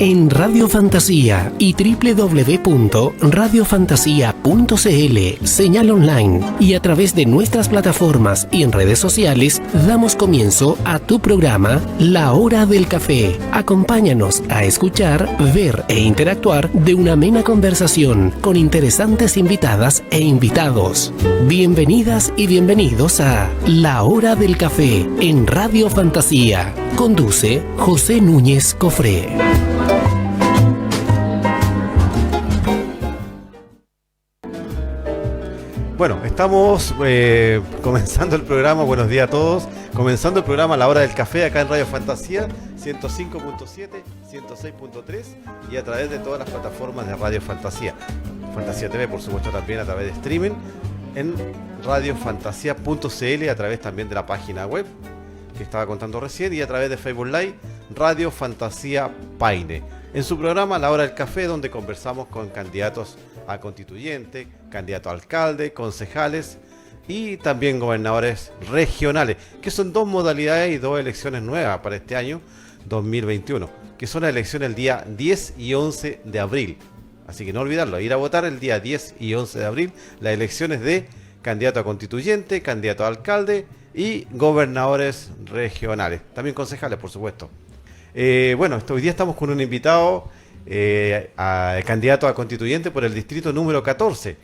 En Radio Fantasía y www.radiofantasia.cl, señal online y a través de nuestras plataformas y en redes sociales, damos comienzo a tu programa La Hora del Café. Acompáñanos a escuchar, ver e interactuar de una amena conversación con interesantes invitadas e invitados. Bienvenidas y bienvenidos a La Hora del Café en Radio Fantasía. Conduce José Núñez Cofré. Bueno, estamos comenzando el programa, buenos días a todos, comenzando el programa La Hora del Café acá en Radio Fantasía, 105.7, 106.3 y a través de todas las plataformas de Radio Fantasía. Fantasía TV, por supuesto, también a través de streaming en radiofantasia.cl, a través también de la página web que estaba contando recién y a través de Facebook Live, Radio Fantasía Paine. En su programa La Hora del Café, donde conversamos con candidatos a constituyente, candidato a alcalde, concejales y también gobernadores regionales, que son dos modalidades y dos elecciones nuevas para este año 2021, que son las elecciones el día 10 y 11 de abril. Así que no olvidarlo, ir a votar el día 10 y 11 de abril, las elecciones de candidato a constituyente, candidato a alcalde y gobernadores regionales, también concejales, por supuesto. Bueno, hoy día estamos con un invitado, candidato a constituyente por el distrito número 14,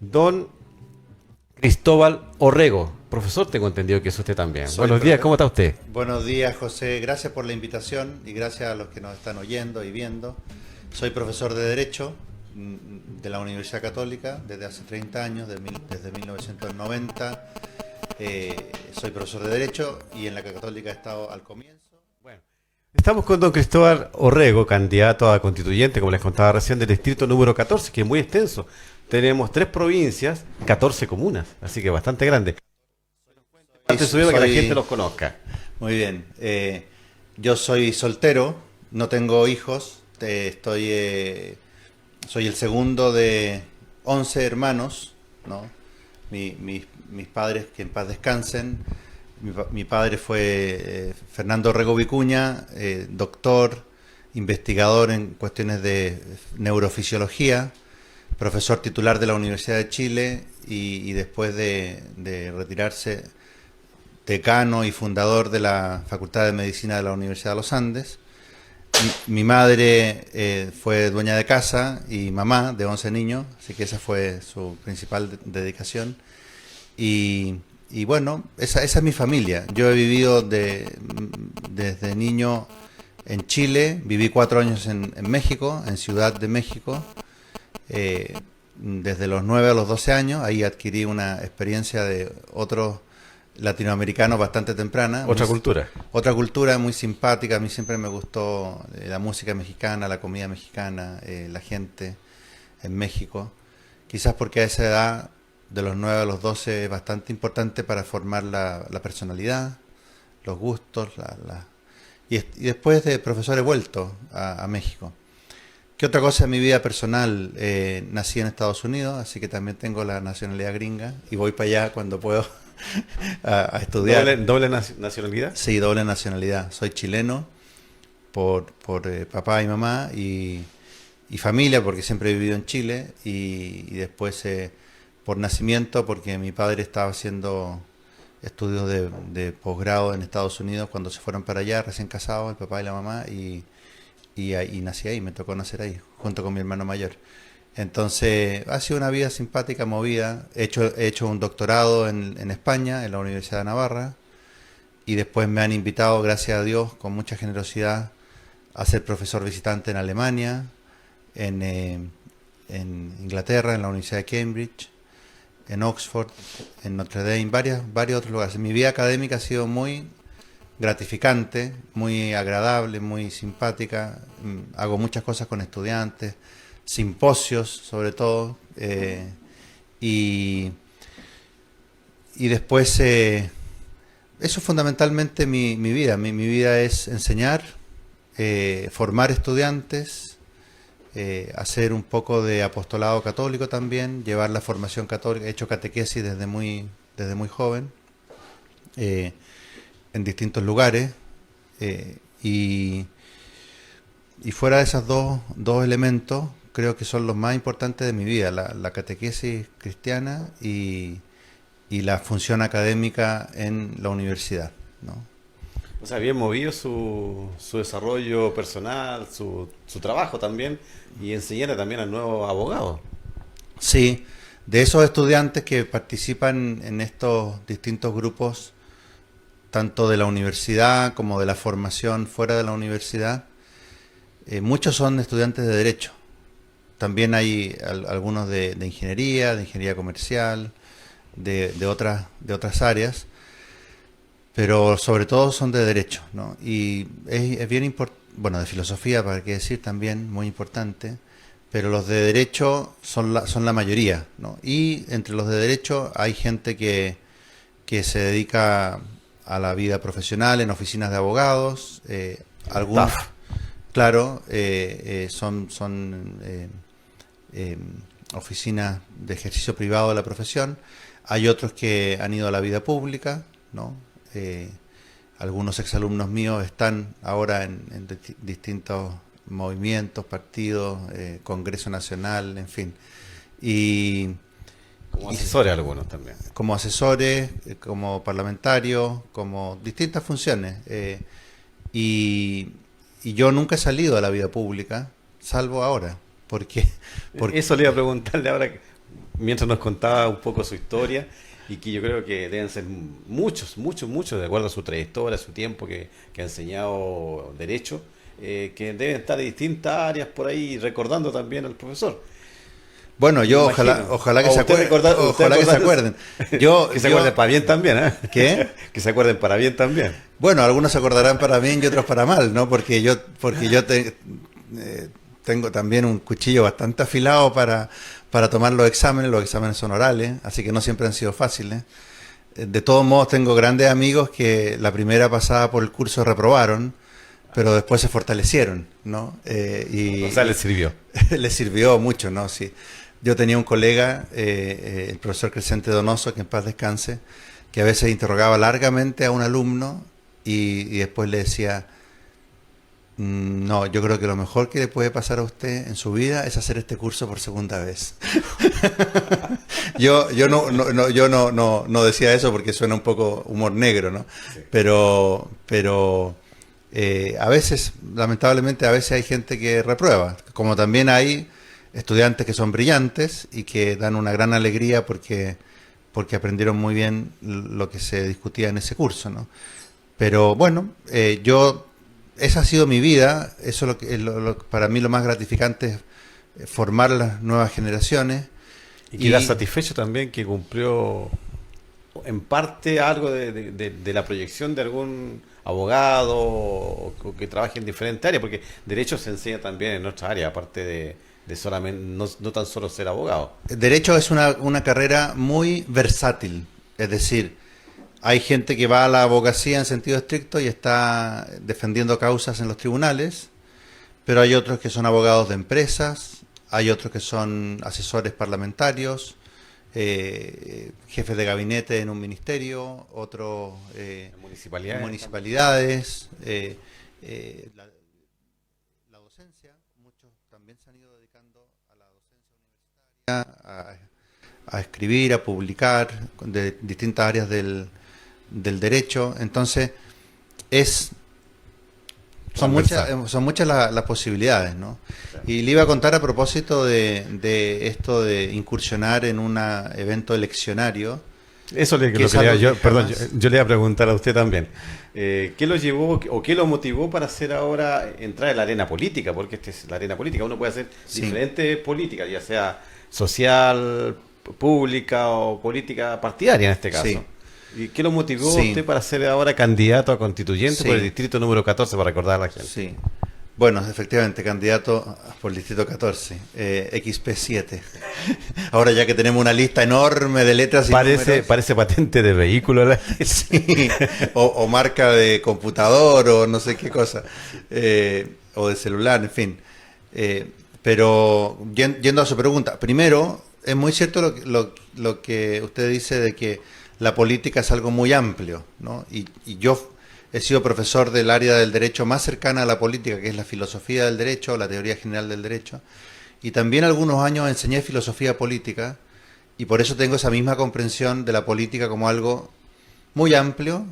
don Cristóbal Orrego. Profesor, tengo entendido que es usted también. Buenos días, ¿cómo está usted? Buenos días, José. Gracias por la invitación y gracias a los que nos están oyendo y viendo. Soy profesor de Derecho de la Universidad Católica desde hace 30 años, desde 1990. Soy profesor de Derecho y en la Católica he estado al comienzo. Bueno, estamos con don Cristóbal Orrego, candidato a constituyente, como les contaba recién, del distrito número 14, que es muy extenso. Tenemos 3 provincias, 14 comunas, así que bastante grande. Antes que la gente los conozca. Muy bien. Yo soy soltero, no tengo hijos, soy el segundo de 11 hermanos, ¿no? Mis padres, que en paz descansen. Mi padre fue Fernando Orrego Vicuña, doctor, investigador en cuestiones de neurofisiología, profesor titular de la Universidad de Chile y después de retirarse, decano y fundador de la Facultad de Medicina de la Universidad de los Andes. Mi madre fue dueña de casa y mamá de 11 niños, así que esa fue su principal dedicación. Y bueno, esa es mi familia. Yo he vivido desde niño en Chile, viví 4 años en México, en Ciudad de México, desde los 9 a los 12 años. Ahí adquirí una experiencia de otros latinoamericanos bastante temprana. Otra cultura. Otra cultura muy simpática. A mí siempre me gustó la música mexicana, la comida mexicana, la gente en México. Quizás porque a esa edad, de los 9 a los 12, es bastante importante para formar la personalidad, los gustos. Y después de profesor he vuelto a México. ¿Qué otra cosa en mi vida personal? Nací en Estados Unidos, así que también tengo la nacionalidad gringa y voy para allá cuando puedo a estudiar. ¿Doble nacionalidad? Sí, doble nacionalidad. Soy chileno por papá y mamá y familia, porque siempre he vivido en Chile, y después por nacimiento, porque mi padre estaba haciendo estudios de posgrado en Estados Unidos cuando se fueron para allá, recién casados, el papá y la mamá, y nací ahí, me tocó nacer ahí, junto con mi hermano mayor. Entonces, ha sido una vida simpática, movida. He hecho un doctorado en España, en la Universidad de Navarra, y después me han invitado, gracias a Dios, con mucha generosidad, a ser profesor visitante en Alemania, en Inglaterra, en la Universidad de Cambridge, en Oxford, en Notre Dame, varios otros lugares. Mi vida académica ha sido muy gratificante, muy agradable, muy simpática. Hago muchas cosas con estudiantes, simposios sobre todo, y después eso es fundamentalmente mi vida. Mi vida es enseñar, formar estudiantes, hacer un poco de apostolado católico también, llevar la formación católica. He hecho catequesis desde muy joven, en distintos lugares, y y fuera de esos dos elementos, creo que son los más importantes de mi vida, la catequesis cristiana y la función académica en la universidad, ¿no? O sea, bien movido su desarrollo personal, su trabajo también, y enseñar también a nuevos abogados. Sí, de esos estudiantes que participan en estos distintos grupos, tanto de la universidad como de la formación fuera de la universidad, muchos son estudiantes de Derecho. También hay algunos de ingeniería comercial, de otras áreas, pero sobre todo son de Derecho, ¿no? Y es bien importante, bueno, de filosofía, para qué decir, también muy importante, pero los de Derecho son la mayoría, ¿no? Y entre los de Derecho hay gente que se dedica a la vida profesional en oficinas de abogados, algunos, claro, son oficinas de ejercicio privado de la profesión. Hay otros que han ido a la vida pública, ¿no? Algunos exalumnos míos están ahora en distintos movimientos, partidos, Congreso Nacional, en fin. Como asesores algunos también. Como asesores, como parlamentarios, como distintas funciones. Y yo nunca he salido a la vida pública, salvo ahora. Porque eso le iba a preguntarle ahora, mientras nos contaba un poco su historia, y que yo creo que deben ser muchos, de acuerdo a su trayectoria, a su tiempo que ha enseñado Derecho, que deben estar en distintas áreas por ahí, recordando también al profesor. Bueno, yo ojalá que se acuerden. Que se acuerden para bien también, ¿eh? ¿Qué? Que se acuerden para bien también. Bueno, algunos se acordarán para bien y otros para mal, ¿no? Porque yo tengo también un cuchillo bastante afilado para tomar los exámenes son orales, así que no siempre han sido fáciles. De todos modos, tengo grandes amigos que la primera pasada por el curso reprobaron, pero después se fortalecieron, ¿no? O sea, les sirvió. Les sirvió mucho, ¿no? Sí. Yo tenía un colega, el profesor Crescente Donoso, que en paz descanse, que a veces interrogaba largamente a un alumno y después le decía: no, yo creo que lo mejor que le puede pasar a usted en su vida es hacer este curso por segunda vez. yo no decía eso porque suena un poco humor negro, ¿no? Sí. Pero a veces, lamentablemente, a veces hay gente que reprueba, como también hay estudiantes que son brillantes y que dan una gran alegría porque aprendieron muy bien lo que se discutía en ese curso, ¿no? Pero bueno, esa ha sido mi vida. Eso para mí lo más gratificante es formar las nuevas generaciones. Y quedar satisfecho también que cumplió en parte algo de la proyección de algún abogado o que trabaje en diferentes áreas, porque Derecho se enseña también en otras áreas, aparte de solamente no tan solo ser abogado. Derecho es una carrera muy versátil, es decir, hay gente que va a la abogacía en sentido estricto y está defendiendo causas en los tribunales, pero hay otros que son abogados de empresas, hay otros que son asesores parlamentarios, jefes de gabinete en un ministerio, otros municipalidades, la docencia. Muchos también se han ido dedicando a la docencia universitaria, a escribir, a publicar de distintas áreas del derecho. Entonces son muchas las posibilidades, ¿no? Y le iba a contar a propósito de esto de incursionar en un evento eleccionario. Eso yo le iba a preguntar a usted también. ¿Qué lo llevó o qué lo motivó para hacer ahora, entrar en la arena política? Porque esta es la arena política. Uno puede hacer diferentes políticas, ya sea social, pública o política partidaria en este caso. Sí. ¿Y qué lo motivó usted para ser ahora candidato a constituyente por el distrito número 14, para recordar a la gente? Sí. Bueno, efectivamente, candidato por el distrito 14, XP7. Ahora ya que tenemos una lista enorme de letras y números. Parece patente de vehículo. Sí, o marca de computador o no sé qué cosa, o de celular, en fin. Pero yendo a su pregunta, primero, es muy cierto lo que usted dice de que la política es algo muy amplio, ¿no? Y yo he sido profesor del área del derecho más cercana a la política, que es la filosofía del derecho, la teoría general del derecho, y también algunos años enseñé filosofía política, y por eso tengo esa misma comprensión de la política como algo muy amplio,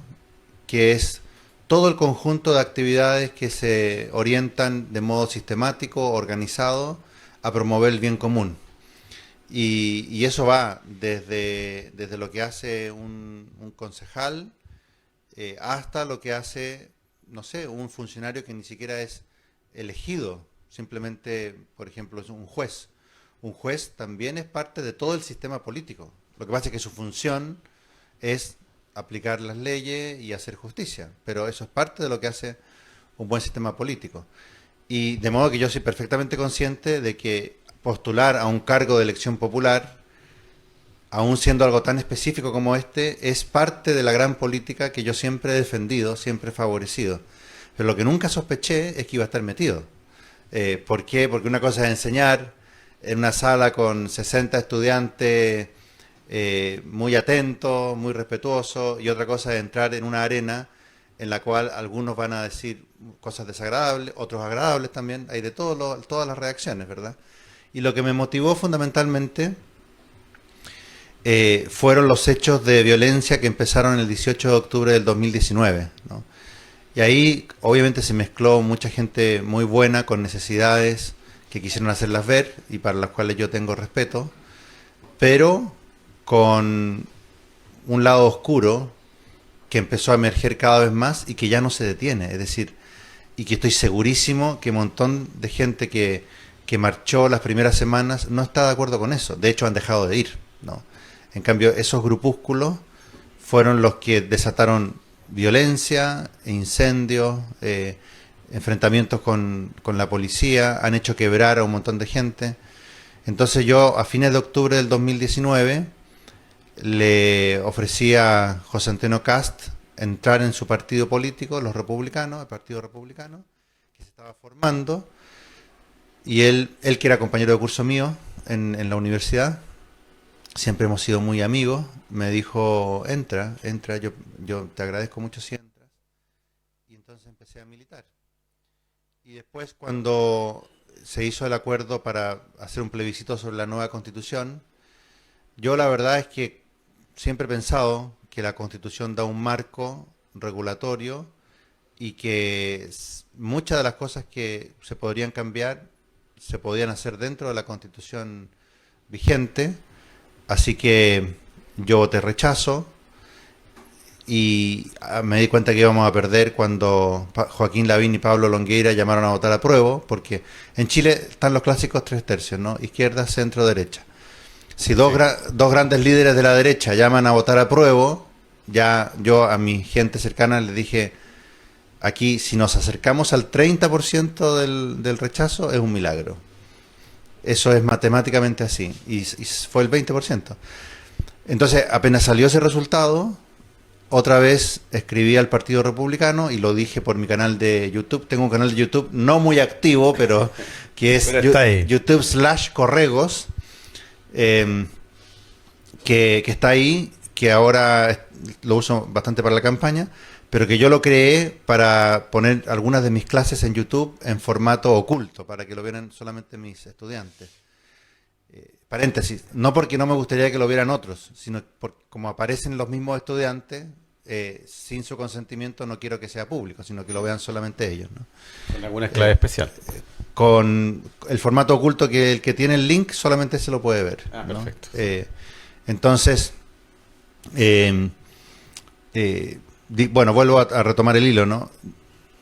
que es todo el conjunto de actividades que se orientan de modo sistemático, organizado, a promover el bien común. Y eso va desde lo que hace un concejal hasta lo que hace, no sé, un funcionario que ni siquiera es elegido, simplemente, por ejemplo, es un juez. Un juez también es parte de todo el sistema político. Lo que pasa es que su función es aplicar las leyes y hacer justicia, pero eso es parte de lo que hace un buen sistema político. Y de modo que yo soy perfectamente consciente de que postular a un cargo de elección popular, aún siendo algo tan específico como este, es parte de la gran política que yo siempre he defendido, siempre he favorecido. Pero lo que nunca sospeché es que iba a estar metido. ¿Por qué? Porque una cosa es enseñar en una sala con 60 estudiantes muy atentos, muy respetuosos, y otra cosa es entrar en una arena en la cual algunos van a decir cosas desagradables, otros agradables también, hay de todas las reacciones, ¿verdad? Y lo que me motivó fundamentalmente fueron los hechos de violencia que empezaron el 18 de octubre del 2019, ¿no? Y ahí obviamente se mezcló mucha gente muy buena con necesidades que quisieron hacerlas ver y para las cuales yo tengo respeto, pero con un lado oscuro que empezó a emerger cada vez más y que ya no se detiene, es decir, y que estoy segurísimo que un montón de gente que marchó las primeras semanas no está de acuerdo con eso, de hecho han dejado de ir, ¿no? En cambio, esos grupúsculos fueron los que desataron violencia, incendios, enfrentamientos con la policía, han hecho quebrar a un montón de gente. Entonces yo, a fines de octubre del 2019, le ofrecí a José Antonio Cast entrar en su partido político, los republicanos, el Partido Republicano, que se estaba formando, y él que era compañero de curso mío en la universidad, siempre hemos sido muy amigos, me dijo, entra, yo te agradezco mucho si entras. Y entonces empecé a militar. Y después, cuando se hizo el acuerdo para hacer un plebiscito sobre la nueva Constitución, yo la verdad es que siempre he pensado que la Constitución da un marco regulatorio y que muchas de las cosas que se podrían cambiar se podían hacer dentro de la Constitución vigente, así que yo voté rechazo y me di cuenta que íbamos a perder cuando Joaquín Lavín y Pablo Longueira llamaron a votar apruebo, porque en Chile están los clásicos 3/3, ¿no? Izquierda, centro, derecha. Si dos grandes líderes de la derecha llaman a votar apruebo, ya yo a mi gente cercana les dije, aquí si nos acercamos al 30% del rechazo es un milagro. Eso es matemáticamente así, y fue el 20%. Entonces, apenas salió ese resultado, otra vez escribí al Partido Republicano y lo dije por mi canal de YouTube. Tengo un canal de YouTube no muy activo, pero que es YouTube/Corregos, que está ahí, que ahora lo uso bastante para la campaña, pero que yo lo creé para poner algunas de mis clases en YouTube en formato oculto, para que lo vieran solamente mis estudiantes. Paréntesis, no porque no me gustaría que lo vieran otros, sino porque como aparecen los mismos estudiantes, sin su consentimiento no quiero que sea público, sino que lo vean solamente ellos, ¿no? Con alguna clave especial. Con el formato oculto que el que tiene el link solamente se lo puede ver, ¿no? Perfecto. Entonces, bueno, vuelvo a retomar el hilo, ¿no?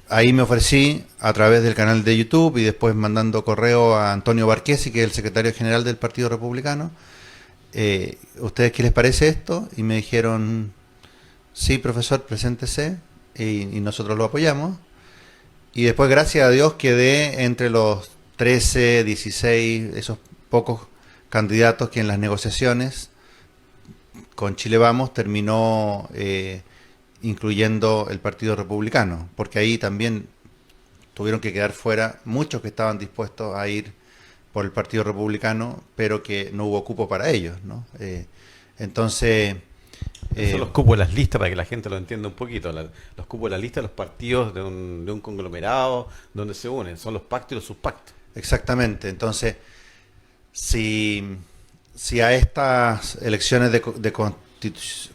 Ahí me ofrecí a través del canal de YouTube y después mandando correo a Antonio Barquesi, que es el secretario general del Partido Republicano. ¿Ustedes qué les parece esto? Y me dijeron, sí, profesor, preséntese, y nosotros lo apoyamos. Y después, gracias a Dios, quedé entre los 13, 16, esos pocos candidatos que en las negociaciones con Chile Vamos terminó incluyendo el Partido Republicano, porque ahí también tuvieron que quedar fuera muchos que estaban dispuestos a ir por el Partido Republicano, pero que no hubo cupo para ellos, ¿no? Entonces, Son los cupos de las listas, para que la gente lo entienda un poquito. Los cupos de las listas, los partidos de un conglomerado donde se unen. Son los pactos y los subpactos. Exactamente. Entonces, si a estas elecciones de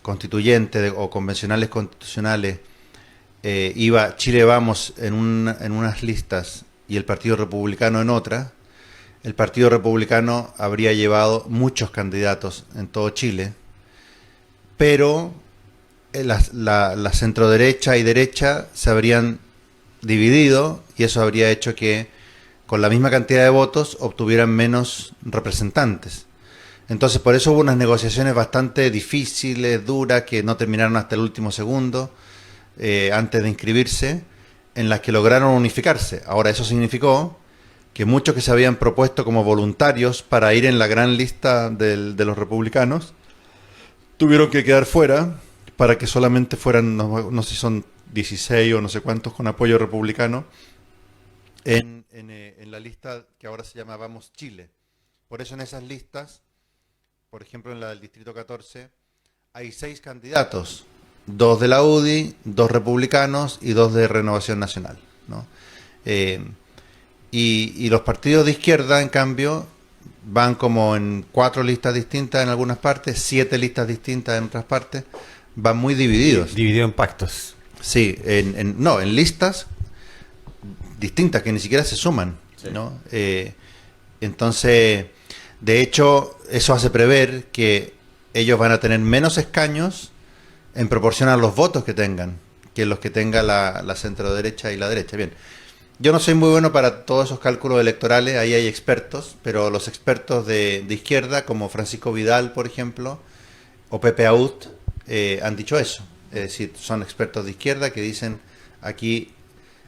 constituyentes o convencionales constitucionales iba Chile Vamos en unas listas y el Partido Republicano en otras, el Partido Republicano habría llevado muchos candidatos en todo Chile, pero la centroderecha y derecha se habrían dividido y eso habría hecho que con la misma cantidad de votos obtuvieran menos representantes. Entonces por eso hubo unas negociaciones bastante difíciles, duras, que no terminaron hasta el último segundo, antes de inscribirse, en las que lograron unificarse. Ahora eso significó que muchos que se habían propuesto como voluntarios para ir en la gran lista de los republicanos, tuvieron que quedar fuera para que solamente fueran, no sé si son 16 o no sé cuántos con apoyo republicano, en la lista que ahora se llama Vamos Chile. Por eso en esas listas, por ejemplo en la del Distrito 14, hay 6 candidatos, 2 de la UDI, 2 republicanos y 2 de Renovación Nacional, ¿no? Y los partidos de izquierda, en cambio, van como en 4 listas distintas en algunas partes, 7 listas distintas en otras partes, van muy divididos. Dividido en pactos. Sí, en listas distintas que ni siquiera se suman, sí, ¿no? Entonces, de hecho, eso hace prever que ellos van a tener menos escaños en proporción a los votos que tengan, que los que tenga la centroderecha y la derecha. Bien, yo no soy muy bueno para todos esos cálculos electorales, ahí hay expertos, pero los expertos de izquierda, como Francisco Vidal, por ejemplo, o Pepe Aut, han dicho eso. Es decir, son expertos de izquierda que dicen, aquí,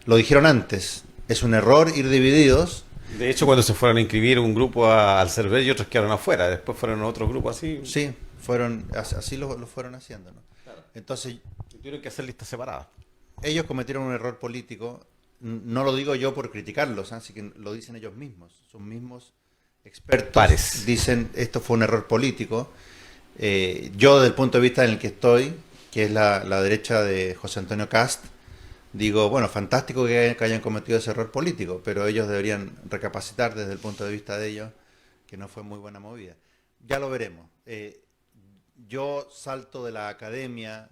lo dijeron antes, es un error ir divididos. De hecho, cuando se fueron a inscribir un grupo al CERVEL y otros quedaron afuera, después fueron otros grupos así. Sí, así lo fueron haciendo, ¿no? Claro. Entonces, tuvieron que hacer listas separadas. Ellos cometieron un error político, no lo digo yo por criticarlos, así que lo dicen ellos mismos, sus mismos expertos Pares. Dicen esto fue un error político. Yo, desde el punto de vista en el que estoy, que es la derecha de José Antonio Kast, digo, bueno, fantástico que hayan cometido ese error político, pero ellos deberían recapacitar desde el punto de vista de ellos que no fue muy buena movida. Ya lo veremos. Yo salto de la academia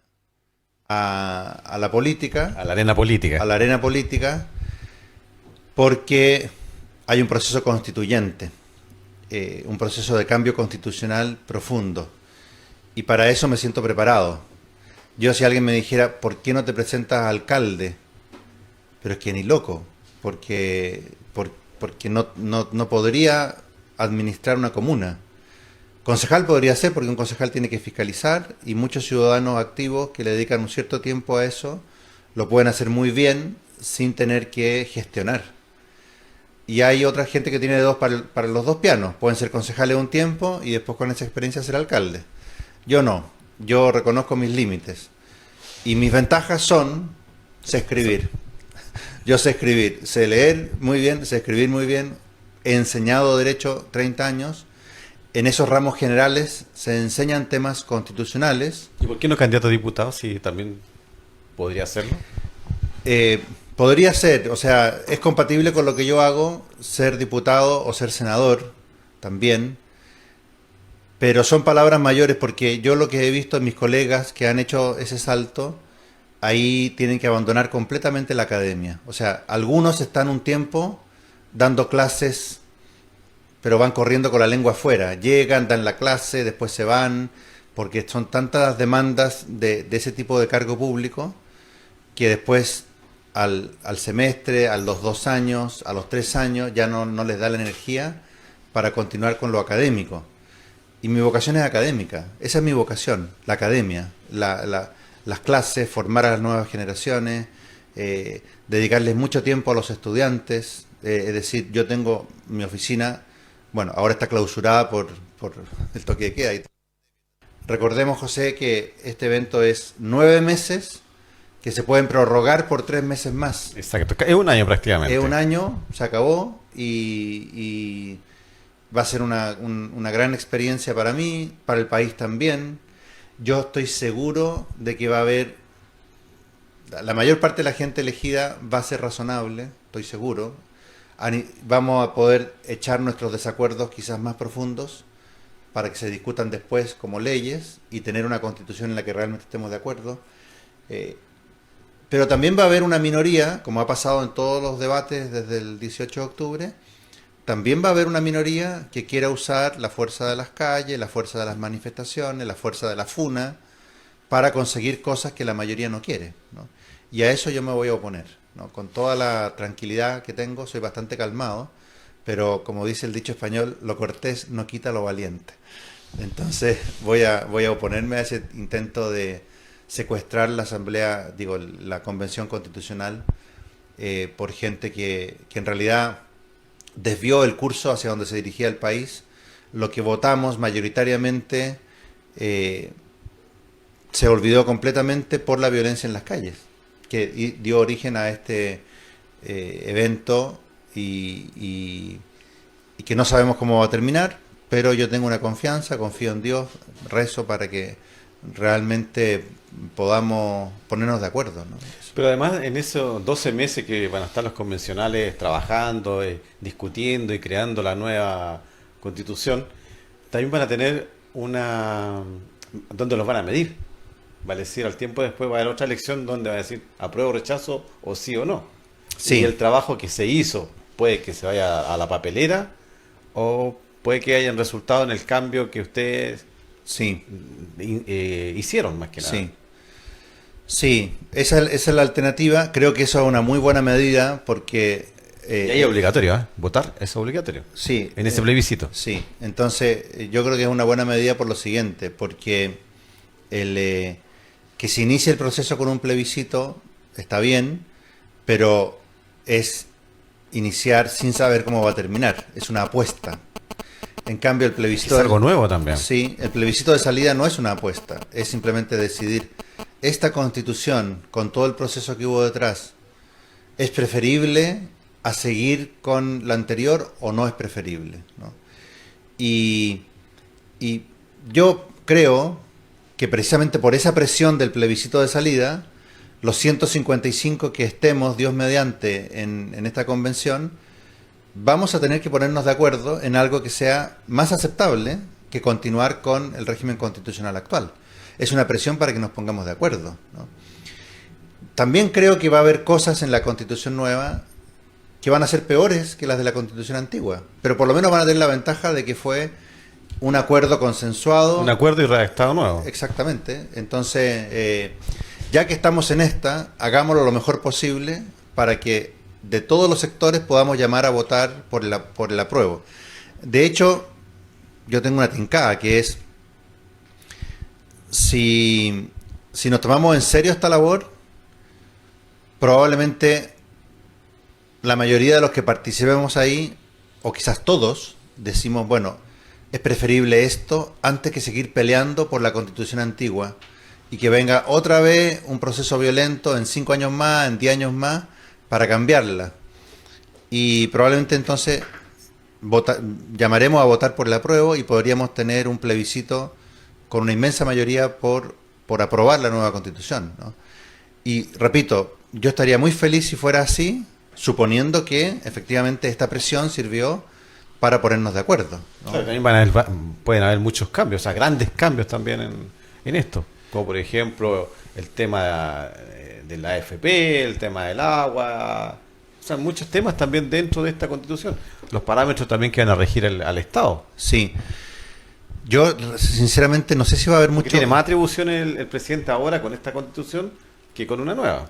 a la política. A la arena política. A la arena política, porque hay un proceso constituyente, un proceso de cambio constitucional profundo. Y para eso me siento preparado. Yo, si alguien me dijera, ¿por qué no te presentas a alcalde? Pero es que ni loco, porque no podría administrar una comuna. Concejal podría ser, porque un concejal tiene que fiscalizar, y muchos ciudadanos activos que le dedican un cierto tiempo a eso, lo pueden hacer muy bien sin tener que gestionar. Y hay otra gente que tiene para los dos pianos. Pueden ser concejales un tiempo y después con esa experiencia ser alcalde. Yo no. Yo reconozco mis límites. Y mis ventajas son, sé escribir. Yo sé escribir, sé leer muy bien, sé escribir muy bien. He enseñado Derecho 30 años. En esos ramos generales se enseñan temas constitucionales. ¿Y por qué no candidato a diputado si también podría hacerlo? Podría ser, o sea, es compatible con lo que yo hago, ser diputado o ser senador también. Pero son palabras mayores, porque yo lo que he visto en mis colegas que han hecho ese salto, ahí tienen que abandonar completamente la academia. O sea, algunos están un tiempo dando clases, pero van corriendo con la lengua afuera. Llegan, dan la clase, después se van, porque son tantas demandas de ese tipo de cargo público, que después al semestre, a los 2 años, a los 3 años, ya no les da la energía para continuar con lo académico. Y mi vocación es académica, esa es mi vocación, la academia, las clases, formar a las nuevas generaciones, dedicarles mucho tiempo a los estudiantes. Es decir, yo tengo mi oficina, bueno, ahora está clausurada por el toque de queda. Recordemos, José, que este evento es 9 meses que se pueden prorrogar por 3 meses más. Exacto, es un año prácticamente. Es un año, se acabó y va a ser una gran experiencia para mí, para el país también. yo estoy seguro de que va a haber, la mayor parte de la gente elegida va a ser razonable, estoy seguro. Vamos a poder echar nuestros desacuerdos quizás más profundos para que se discutan después como leyes y tener una constitución en la que realmente estemos de acuerdo. Pero también va a haber una minoría, como ha pasado en todos los debates desde el 18 de octubre, también va a haber una minoría que quiera usar la fuerza de las calles, la fuerza de las manifestaciones, la fuerza de la funa, para conseguir cosas que la mayoría no quiere, ¿no? Y a eso yo me voy a oponer, ¿no? Con toda la tranquilidad que tengo, soy bastante calmado, pero como dice el dicho español, lo cortés no quita lo valiente. Entonces voy a oponerme a ese intento de secuestrar la asamblea, digo, la convención constitucional, por gente que en realidad desvió el curso hacia donde se dirigía el país. Lo que votamos mayoritariamente se olvidó completamente por la violencia en las calles, que dio origen a este evento y que no sabemos cómo va a terminar, pero yo tengo una confianza, confío en Dios, rezo para que realmente podamos ponernos de acuerdo, ¿no? Pero además en esos 12 meses que van a estar los convencionales trabajando, discutiendo y creando la nueva constitución, también van a tener ¿dónde los van a medir? Va a decir, al tiempo después va a haber otra elección donde va a decir apruebo, rechazo o sí o no. Sí. Y el trabajo que se hizo puede que se vaya a la papelera o puede que hayan resultado en el cambio que ustedes sí. Hicieron más que nada. Sí. Sí, esa es la alternativa. Creo que eso es una muy buena medida porque... y ahí es obligatorio, ¿eh? Votar es obligatorio. Sí. En ese plebiscito. Sí, entonces yo creo que es una buena medida por lo siguiente, porque que se inicie el proceso con un plebiscito está bien, pero es iniciar sin saber cómo va a terminar, es una apuesta. En cambio el plebiscito... Es algo nuevo también. Sí, el plebiscito de salida no es una apuesta, es simplemente decidir, esta constitución, con todo el proceso que hubo detrás, ¿es preferible a seguir con la anterior o no es preferible, ¿no? Y yo creo que precisamente por esa presión del plebiscito de salida, los 155 que estemos, Dios mediante, en esta convención, vamos a tener que ponernos de acuerdo en algo que sea más aceptable que continuar con el régimen constitucional actual. Es una presión para que nos pongamos de acuerdo, ¿no? También creo que va a haber cosas en la constitución nueva que van a ser peores que las de la constitución antigua, pero por lo menos van a tener la ventaja de que fue un acuerdo consensuado. Un acuerdo y redactado nuevo. Exactamente. Entonces, ya que estamos en esta, hagámoslo lo mejor posible para que de todos los sectores podamos llamar a votar por el apruebo. De hecho, yo tengo una tincada que es, si nos tomamos en serio esta labor, probablemente la mayoría de los que participemos ahí, o quizás todos, decimos, bueno, es preferible esto antes que seguir peleando por la constitución antigua y que venga otra vez un proceso violento en 5 años más, en 10 años más, para cambiarla. Y probablemente entonces llamaremos a votar por el apruebo y podríamos tener un plebiscito con una inmensa mayoría por aprobar la nueva constitución, ¿no? Y repito, yo estaría muy feliz si fuera así, suponiendo que efectivamente esta presión sirvió para ponernos de acuerdo, ¿no? Claro, también pueden haber muchos cambios, o sea, grandes cambios también en esto, como por ejemplo el tema de la AFP, el tema del agua, o sea, muchos temas también dentro de esta constitución, los parámetros también que van a regir al Estado. Sí. Yo sinceramente no sé si va a haber mucho... Tiene más atribuciones el presidente ahora con esta constitución que con una nueva.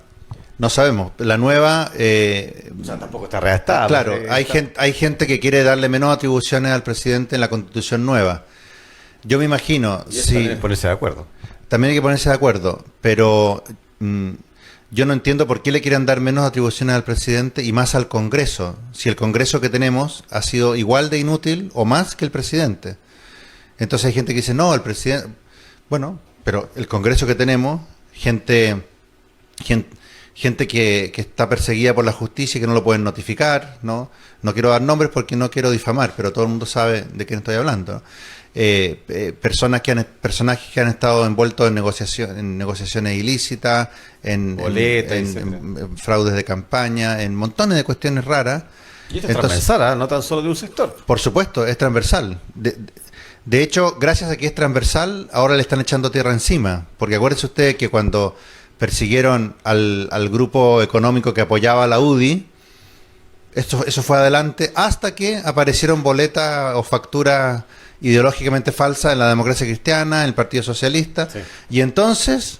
No sabemos. La nueva... o sea, tampoco está redactada. Claro, hay gente que quiere darle menos atribuciones al presidente en la constitución nueva. Yo me imagino... Y eso también es ponerse de acuerdo. También hay que ponerse de acuerdo, pero yo no entiendo por qué le quieren dar menos atribuciones al presidente y más al Congreso, si el Congreso que tenemos ha sido igual de inútil o más que el presidente. Entonces hay gente que dice, no, el presidente... Bueno, pero el Congreso que tenemos, gente gente que está perseguida por la justicia y que no lo pueden notificar, ¿no? No quiero dar nombres porque no quiero difamar, pero todo el mundo sabe de quién estoy hablando, ¿no? Personajes que han estado envueltos en negociaciones ilícitas, en fraudes de campaña, en montones de cuestiones raras. Y esto es transversal, ¿eh? No tan solo de un sector. Por supuesto, es transversal. De hecho, gracias a que es transversal, ahora le están echando tierra encima. Porque acuérdense ustedes que cuando persiguieron al grupo económico que apoyaba a la UDI, eso fue adelante hasta que aparecieron boletas o facturas ideológicamente falsas en la democracia cristiana, en el Partido Socialista, sí. Y entonces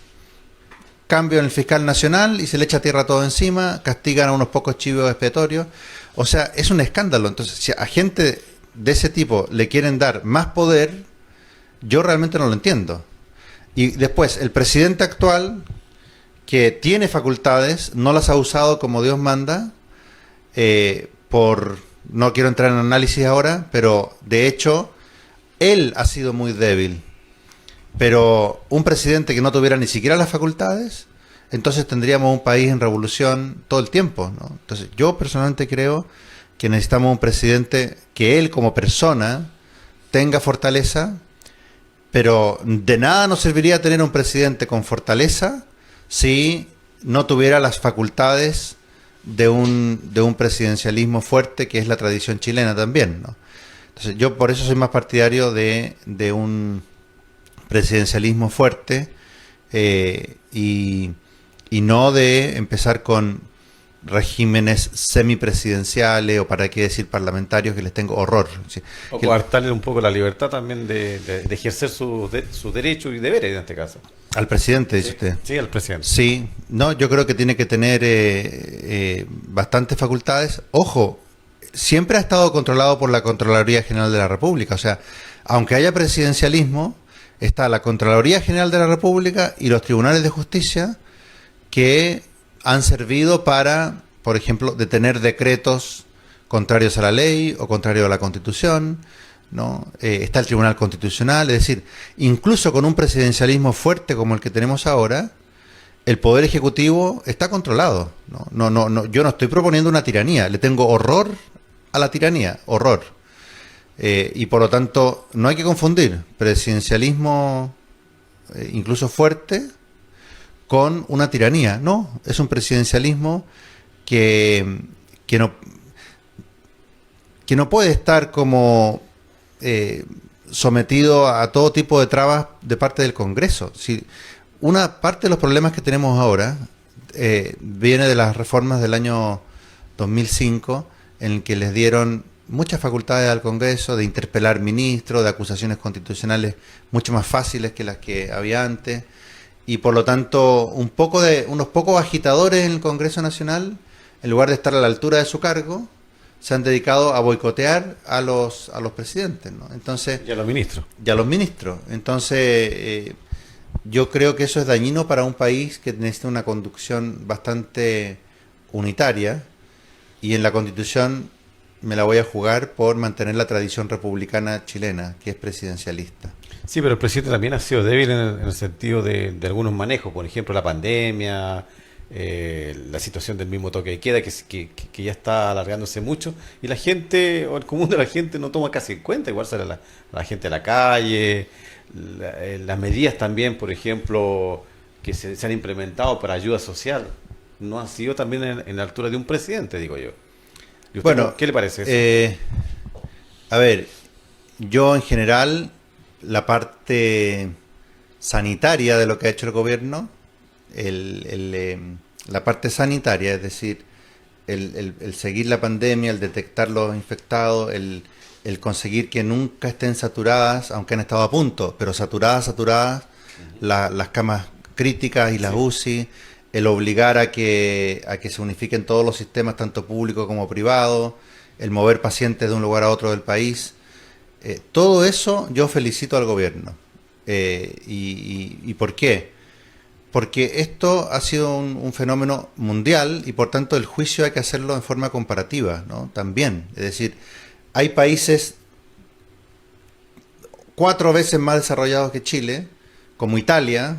cambio en el fiscal nacional y se le echa tierra todo encima, castigan a unos pocos chivos expiatorios. O sea, es un escándalo. Entonces, si a gente de ese tipo le quieren dar más poder, yo realmente no lo entiendo. Y después, el presidente actual, que tiene facultades, no las ha usado como Dios manda, no quiero entrar en análisis ahora, pero de hecho él ha sido muy débil. Pero un presidente que no tuviera ni siquiera las facultades, entonces tendríamos un país en revolución todo el tiempo, ¿no? Entonces yo personalmente creo que necesitamos un presidente que él como persona tenga fortaleza, pero de nada nos serviría tener un presidente con fortaleza si no tuviera las facultades de un presidencialismo fuerte, que es la tradición chilena también, ¿no? Entonces yo por eso soy más partidario de un presidencialismo fuerte, y no de empezar con regímenes semipresidenciales, o para qué decir parlamentarios, que les tengo horror. ¿Sí? O coartarle un poco la libertad también de ejercer sus derechos y deberes en este caso. Al presidente, dice Sí, usted. sí, al presidente. Sí, no, yo creo que tiene que tener bastantes facultades. Ojo, siempre ha estado controlado por la Contraloría General de la República. O sea, aunque haya presidencialismo, está la Contraloría General de la República y los tribunales de justicia, que han servido para, por ejemplo, detener decretos contrarios a la ley o contrarios a la Constitución, ¿no? Está el Tribunal Constitucional. Es decir, incluso con un presidencialismo fuerte como el que tenemos ahora, el Poder Ejecutivo está controlado, ¿no? No, yo no estoy proponiendo una tiranía, le tengo horror a la tiranía, horror. Y por lo tanto, no hay que confundir presidencialismo incluso fuerte con una tiranía. No, es un presidencialismo que no puede estar como sometido a todo tipo de trabas de parte del Congreso. Si una parte de los problemas que tenemos ahora viene de las reformas del año 2005, en el que les dieron muchas facultades al Congreso de interpelar ministros, de acusaciones constitucionales mucho más fáciles que las que había antes, y por lo tanto unos pocos agitadores en el Congreso Nacional, en lugar de estar a la altura de su cargo, se han dedicado a boicotear a los presidentes, ¿no? Entonces, y a los ministros. Entonces, yo creo que eso es dañino para un país que necesita una conducción bastante unitaria, y en la Constitución me la voy a jugar por mantener la tradición republicana chilena, que es presidencialista. Sí, pero el presidente también ha sido débil en el sentido de algunos manejos, por ejemplo, la pandemia, la situación del mismo toque de queda, que ya está alargándose mucho, y la gente, o el común de la gente, no toma casi en cuenta. Igual sale la gente a la calle, las medidas también, por ejemplo, que se han implementado para ayuda social, no han sido también en la altura de un presidente, digo yo. ¿Y usted, bueno, qué le parece eso? A ver, yo en general, la parte sanitaria de lo que ha hecho el gobierno, la parte sanitaria, es decir, el seguir la pandemia, el detectar los infectados, el conseguir que nunca estén saturadas, aunque han estado a punto, pero saturadas, las camas críticas y las UCI, el obligar a que se unifiquen todos los sistemas, tanto públicos como privados, el mover pacientes de un lugar a otro del país. Todo eso yo felicito al gobierno. ¿Y por qué? Porque esto ha sido un fenómeno mundial, y por tanto el juicio hay que hacerlo en forma comparativa, ¿no? También. Es decir, hay países 4 veces más desarrollados que Chile, como Italia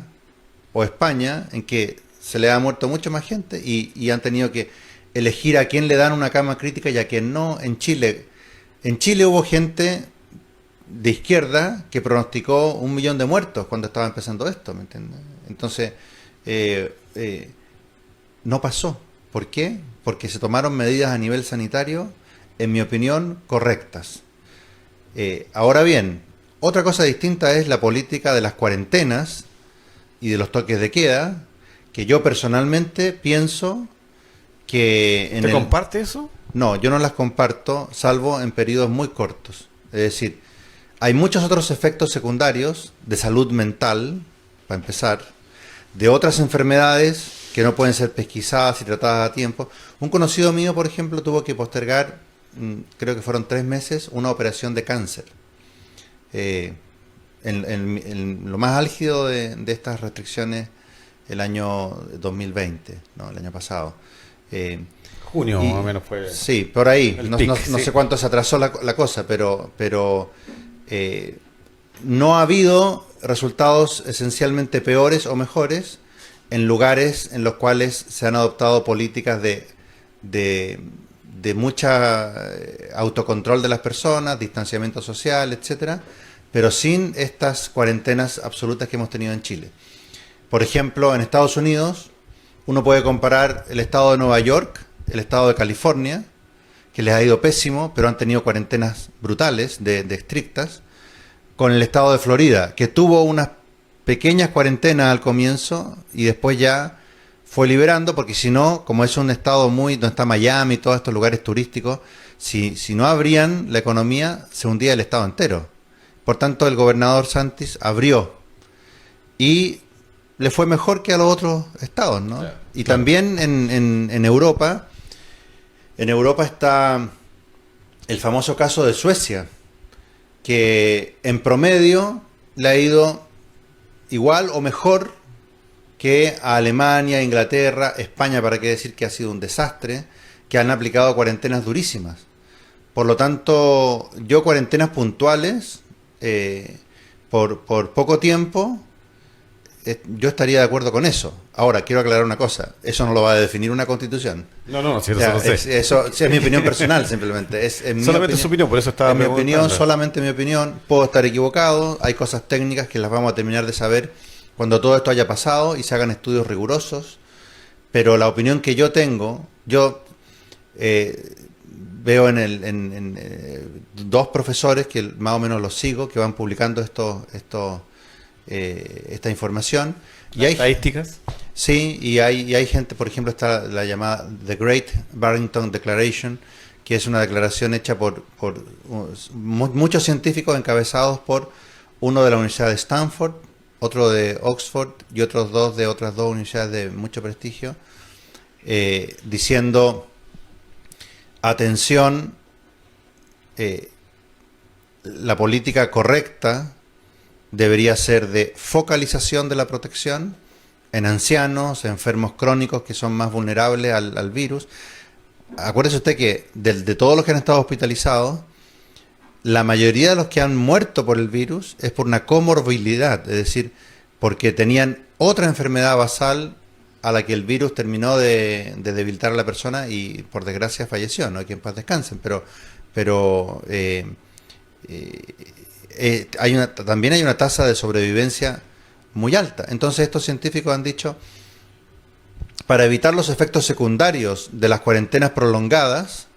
o España, en que se le ha muerto mucho más gente y han tenido que elegir a quién le dan una cama crítica y a quién no. En Chile hubo gente de izquierda que pronosticó 1 millón de muertos cuando estaba empezando esto, ¿me entiendes? Entonces, no pasó. ¿Por qué? Porque se tomaron medidas a nivel sanitario, en mi opinión, correctas. Ahora bien, otra cosa distinta es la política de las cuarentenas y de los toques de queda, que yo personalmente pienso que... ¿Te comparte eso? No, yo no las comparto, salvo en periodos muy cortos. Es decir, hay muchos otros efectos secundarios de salud mental, para empezar, de otras enfermedades que no pueden ser pesquisadas y tratadas a tiempo. Un conocido mío, por ejemplo, tuvo que postergar, creo que fueron 3 meses, una operación de cáncer. En lo más álgido de estas restricciones, el año 2020, ¿no? El año pasado. Junio más o menos fue. Sí, por ahí. No sí. sé cuánto se atrasó la cosa, pero no ha habido resultados esencialmente peores o mejores en lugares en los cuales se han adoptado políticas de mucha autocontrol de las personas, distanciamiento social, etcétera, pero sin estas cuarentenas absolutas que hemos tenido en Chile. Por ejemplo, en Estados Unidos, uno puede comparar el estado de Nueva York, el estado de California, que les ha ido pésimo, pero han tenido cuarentenas brutales, de estrictas, con el estado de Florida, que tuvo unas pequeñas cuarentenas al comienzo y después ya fue liberando, porque si no, como es un estado donde está Miami y todos estos lugares turísticos, si no abrían la economía, se hundía el estado entero. Por tanto, el gobernador Santis abrió y le fue mejor que a los otros estados, ¿no? Claro, y claro. también en Europa está el famoso caso de Suecia, que en promedio le ha ido igual o mejor que a Alemania, Inglaterra, España, para qué decir que ha sido un desastre, que han aplicado cuarentenas durísimas. Por lo tanto, yo cuarentenas puntuales, por poco tiempo, yo estaría de acuerdo con eso. Ahora, quiero aclarar una cosa, eso no lo va a definir una constitución. No, sí, O sea, eso lo sé. eso es mi opinión personal, simplemente. Solamente su opinión, por eso estaba en mi preguntando. opinión, solamente mi opinión. Puedo estar equivocado, hay cosas técnicas que las vamos a terminar de saber cuando todo esto haya pasado y se hagan estudios rigurosos, pero la opinión que yo tengo, yo veo en 2 profesores que más o menos los sigo, que van publicando esta información. Y hay ¿Estadísticas? Sí, y hay gente, por ejemplo, está la llamada The Great Barrington Declaration, que es una declaración hecha por muchos científicos encabezados por uno de la Universidad de Stanford, otro de Oxford y otros 2 de otras 2 universidades de mucho prestigio, diciendo, atención, la política correcta debería ser de focalización de la protección en ancianos, enfermos crónicos que son más vulnerables al virus. Acuérdese usted que de todos los que han estado hospitalizados, la mayoría de los que han muerto por el virus es por una comorbilidad, es decir, porque tenían otra enfermedad basal a la que el virus terminó de debilitar a la persona y por desgracia falleció, no hay que en paz descansen, pero también hay una tasa de sobrevivencia muy alta. Entonces estos científicos han dicho, para evitar los efectos secundarios de las cuarentenas prolongadas,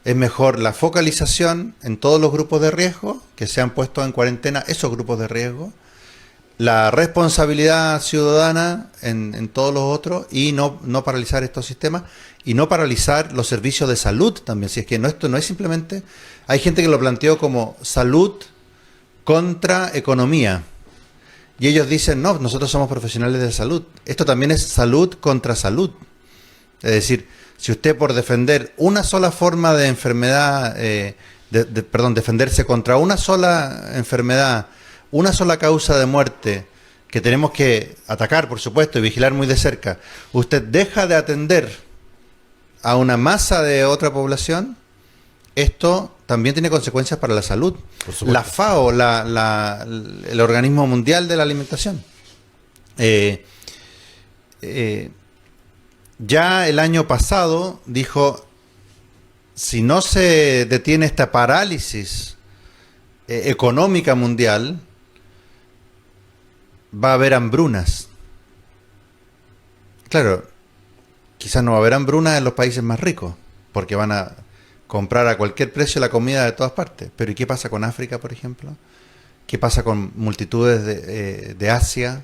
es mejor la focalización en todos los grupos de riesgo, que se han puesto en cuarentena esos grupos de riesgo, la responsabilidad ciudadana en todos los otros y no paralizar estos sistemas y no paralizar los servicios de salud también. Si es que esto no es simplemente... Hay gente que lo planteó como salud contra economía. Y ellos dicen, no, nosotros somos profesionales de salud. Esto también es salud contra salud. Es decir, si usted por defender una sola forma de enfermedad, defenderse contra una sola enfermedad, una sola causa de muerte, que tenemos que atacar, por supuesto, y vigilar muy de cerca, usted deja de atender a una masa de otra población, esto también tiene consecuencias para la salud. La FAO, el Organismo Mundial de la Alimentación, ya el año pasado dijo, si no se detiene esta parálisis económica mundial, va a haber hambrunas. Claro, quizás no va a haber hambrunas en los países más ricos, porque van a comprar a cualquier precio la comida de todas partes. Pero ¿y qué pasa con África, por ejemplo? ¿Qué pasa con multitudes de Asia?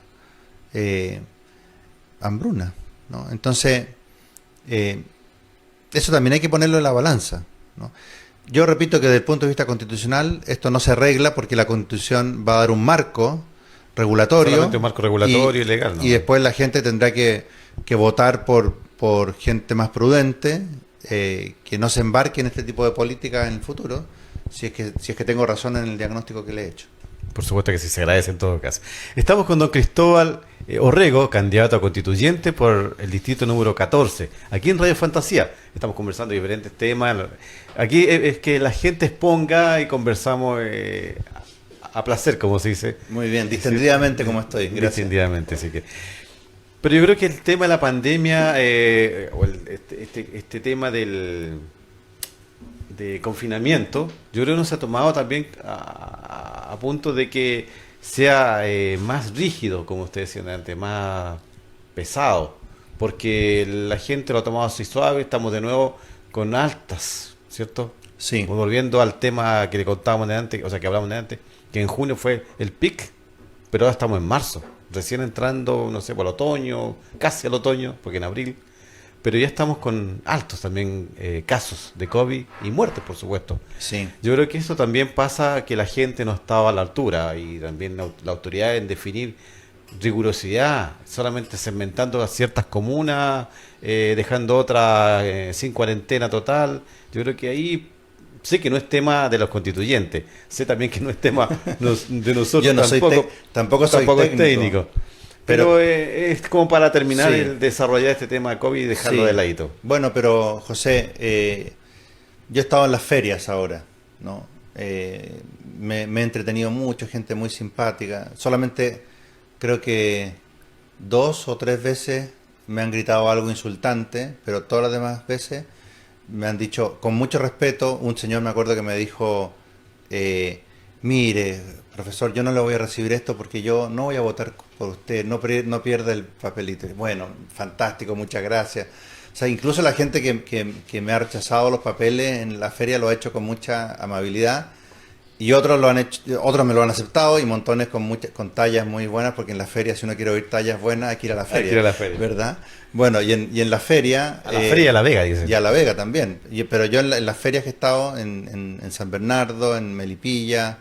Hambruna, ¿no? Entonces, eso también hay que ponerlo en la balanza, ¿no? Yo repito que desde el punto de vista constitucional esto no se arregla porque la Constitución va a dar un marco regulatorio. Solamente un marco regulatorio y legal, ¿no? Y después la gente tendrá que votar por gente más prudente, que no se embarque en este tipo de políticas en el futuro, si es que tengo razón en el diagnóstico que le he hecho. Por supuesto que sí, se agradece en todo caso. Estamos con don Cristóbal Orrego, candidato a constituyente por el distrito número 14, aquí en Radio Fantasía. Estamos conversando diferentes temas. Aquí es que la gente exponga y conversamos a placer, como se dice. Muy bien, distendidamente como estoy. Gracias. Distendidamente, así que... Pero yo creo que el tema de la pandemia, o este tema de confinamiento, yo creo que no se ha tomado también a punto de que sea más rígido, como ustedes decían antes, más pesado, porque la gente lo ha tomado así suave. Estamos de nuevo con altas, ¿cierto? Sí. Volviendo al tema que le contábamos de antes, o sea, que hablamos de antes, que en junio fue el pic, pero ahora estamos en marzo, recién entrando, no sé, por el otoño, casi al otoño, porque en abril, pero ya estamos con altos también casos de COVID y muertes, por supuesto. Sí. Yo creo que eso también pasa, que la gente no estaba a la altura, y también la autoridad en definir rigurosidad, solamente segmentando a ciertas comunas, dejando otras sin cuarentena total. Yo creo que ahí... Sé que no es tema de los constituyentes, sé también que no es tema de nosotros. Yo no tampoco soy técnico. Pero es como para terminar sí, el desarrollar este tema de COVID y dejarlo sí, de ladito. Bueno, pero José, yo he estado en las ferias ahora, ¿no? Me he entretenido mucho, gente muy simpática. Solamente creo que 2 o 3 veces me han gritado algo insultante, pero todas las demás veces me han dicho, con mucho respeto. Un señor, me acuerdo, que me dijo, mire, profesor, yo no le voy a recibir esto porque yo no voy a votar por usted, no pierda el papelito. Bueno, fantástico, muchas gracias. O sea, incluso la gente que me ha rechazado los papeles en la feria lo ha hecho con mucha amabilidad, y otros lo han hecho, otros me lo han aceptado, y montones con tallas muy buenas, porque en la feria, si uno quiere oír tallas buenas, hay que ir a la feria. Hay que ir a la feria, ¿verdad? Bueno, y en la feria... A la feria y a La Vega, dicen. Y a La Vega también. Pero yo en las ferias que he estado, en San Bernardo, en Melipilla,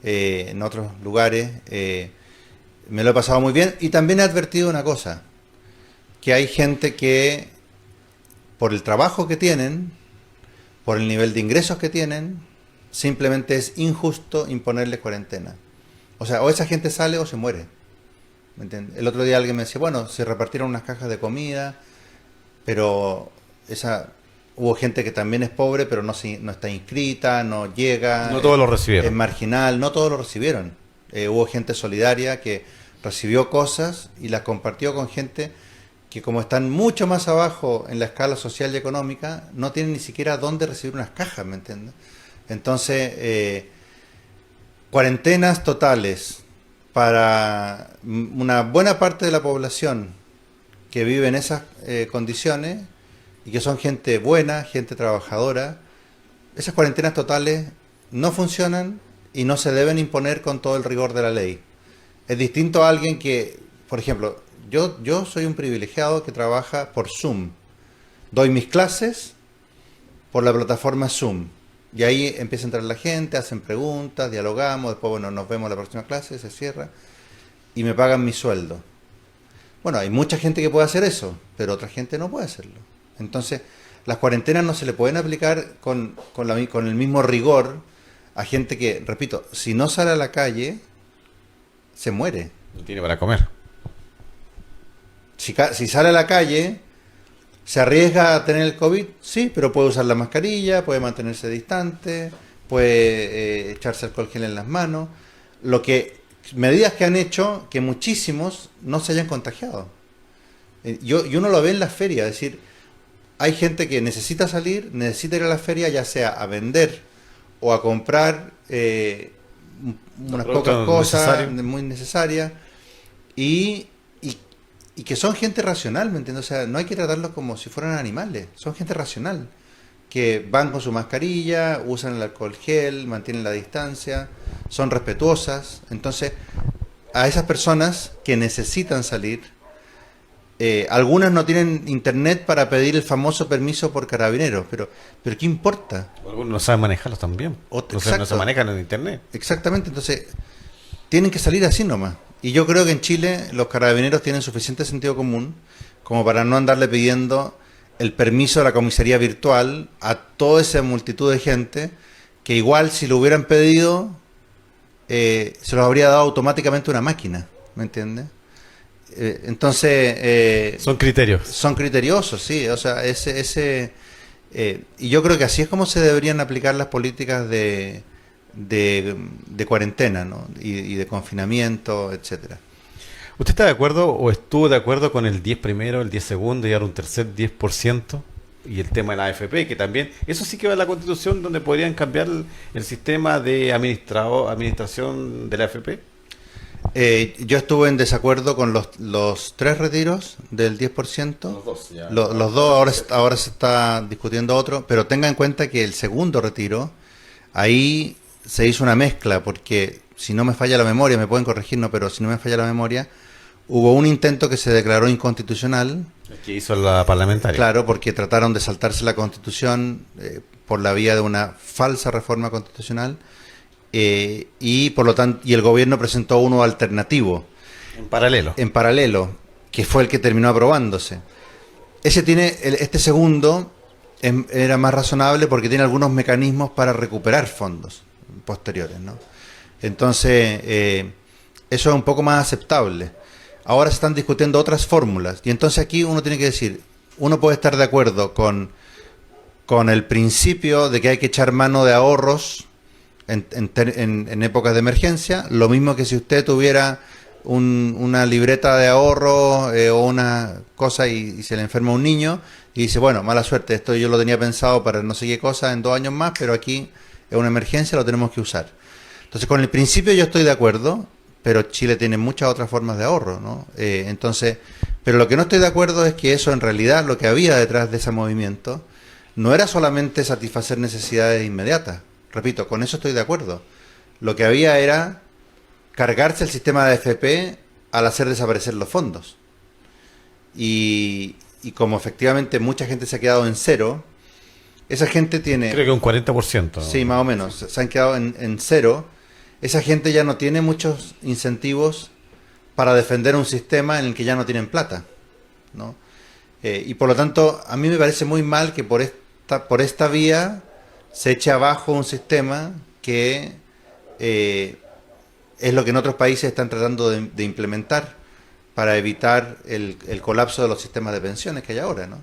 en otros lugares, me lo he pasado muy bien. Y también he advertido una cosa, que hay gente que, por el trabajo que tienen, por el nivel de ingresos que tienen, simplemente es injusto imponerles cuarentena. O sea, o esa gente sale o se muere. ¿Me entiendes? El otro día alguien me decía, bueno, se repartieron unas cajas de comida, pero hubo gente que también es pobre, pero no está inscrita, no llega. No todos lo recibieron. Es marginal, no todos lo recibieron. Hubo gente solidaria que recibió cosas y las compartió con gente que, como están mucho más abajo en la escala social y económica, no tienen ni siquiera dónde recibir unas cajas, ¿me entiendes? Entonces, cuarentenas totales para una buena parte de la población que vive en esas condiciones, y que son gente buena, gente trabajadora, esas cuarentenas totales no funcionan y no se deben imponer con todo el rigor de la ley. Es distinto a alguien que, por ejemplo, yo soy un privilegiado que trabaja por Zoom. Doy mis clases por la plataforma Zoom. Y ahí empieza a entrar la gente, hacen preguntas, dialogamos, después, bueno, nos vemos en la próxima clase, se cierra, y me pagan mi sueldo. Bueno, hay mucha gente que puede hacer eso, pero otra gente no puede hacerlo. Entonces, las cuarentenas no se le pueden aplicar con el mismo rigor a gente que, repito, si no sale a la calle, se muere. No tiene para comer. Si sale a la calle, ¿se arriesga a tener el COVID? Sí, pero puede usar la mascarilla, puede mantenerse distante, puede echarse alcohol gel en las manos. Medidas que han hecho que muchísimos no se hayan contagiado. Y uno lo ve en las ferias, es decir, hay gente que necesita salir, necesita ir a la feria, ya sea a vender o a comprar unas pocas cosas muy necesarias, y que son gente racional, ¿me entiendes? O sea, no hay que tratarlos como si fueran animales, son gente racional, que van con su mascarilla, usan el alcohol gel, mantienen la distancia, son respetuosas. Entonces, a esas personas que necesitan salir, algunas no tienen internet para pedir el famoso permiso por carabineros, pero ¿qué importa? Algunos no saben manejarlos también. No se manejan en internet. Exactamente, entonces tienen que salir así nomás. Y yo creo que en Chile los carabineros tienen suficiente sentido común como para no andarle pidiendo el permiso de la comisaría virtual a toda esa multitud de gente que igual si lo hubieran pedido se los habría dado automáticamente una máquina, ¿me entiendes? Entonces son criterios. Son criteriosos, sí. O sea, y yo creo que así es como se deberían aplicar las políticas de cuarentena, ¿no? y de confinamiento, etcétera. ¿Usted está de acuerdo o estuvo de acuerdo con el 10 primero, el 10 segundo y ahora un tercer 10%? Y el tema de la AFP, que también, eso sí que va en la Constitución, donde podrían cambiar el sistema de administración de la AFP. Yo estuve en desacuerdo con los 3 retiros del 10%. Los dos, ya. Los dos, ahora se está discutiendo otro, pero tenga en cuenta que el segundo retiro, ahí se hizo una mezcla, porque si no me falla la memoria, me pueden corregir, no, pero si no me falla la memoria, hubo un intento que se declaró inconstitucional. Que hizo la parlamentaria. Claro, porque trataron de saltarse la Constitución por la vía de una falsa reforma constitucional. Y por lo tanto, y el gobierno presentó uno alternativo en paralelo, que fue el que terminó aprobándose. Este segundo era más razonable porque tiene algunos mecanismos para recuperar fondos posteriores, ¿no? Entonces eso es un poco más aceptable. Ahora se están discutiendo otras fórmulas, y entonces aquí uno tiene que decir, uno puede estar de acuerdo con el principio de que hay que echar mano de ahorros en épocas de emergencia, lo mismo que si usted tuviera una libreta de ahorro o una cosa y se le enferma un niño y dice, bueno, mala suerte, esto yo lo tenía pensado para no sé qué cosa en 2 años más, pero aquí es una emergencia, lo tenemos que usar. Entonces, con el principio yo estoy de acuerdo, pero Chile tiene muchas otras formas de ahorro, ¿no? Entonces, pero lo que no estoy de acuerdo es que eso en realidad, lo que había detrás de ese movimiento, no era solamente satisfacer necesidades inmediatas. Repito, con eso estoy de acuerdo. Lo que había era cargarse el sistema de AFP al hacer desaparecer los fondos. Y como efectivamente mucha gente se ha quedado en cero, esa gente tiene... Creo que un 40%. Sí, más o menos. Se han quedado en cero. Esa gente ya no tiene muchos incentivos para defender un sistema en el que ya no tienen plata, ¿no? Y por lo tanto, a mí me parece muy mal que por esta vía se eche abajo un sistema que es lo que en otros países están tratando de implementar para evitar el colapso de los sistemas de pensiones que hay ahora, ¿no?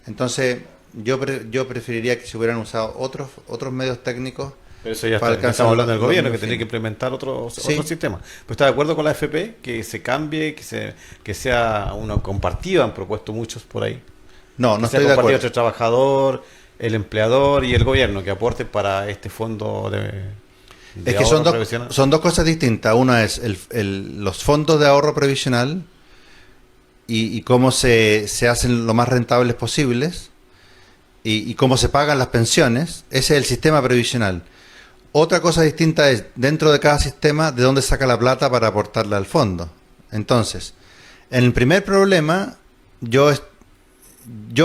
Entonces, yo preferiría que se hubieran usado otros medios técnicos. Pero eso ya estamos hablando del gobierno, que tiene que implementar otro sistema. ¿Pero está de acuerdo con la AFP? Que se cambie, que sea uno compartido, han propuesto muchos por ahí. No estoy de acuerdo. Entre el trabajador, el empleador y el gobierno, que aporte para este fondo de es que son dos cosas distintas. Una es los fondos de ahorro previsional y cómo se hacen lo más rentables posibles y cómo se pagan las pensiones. Ese es el sistema previsional. Otra cosa distinta es, dentro de cada sistema, de dónde saca la plata para aportarla al fondo. Entonces, en el primer problema, yo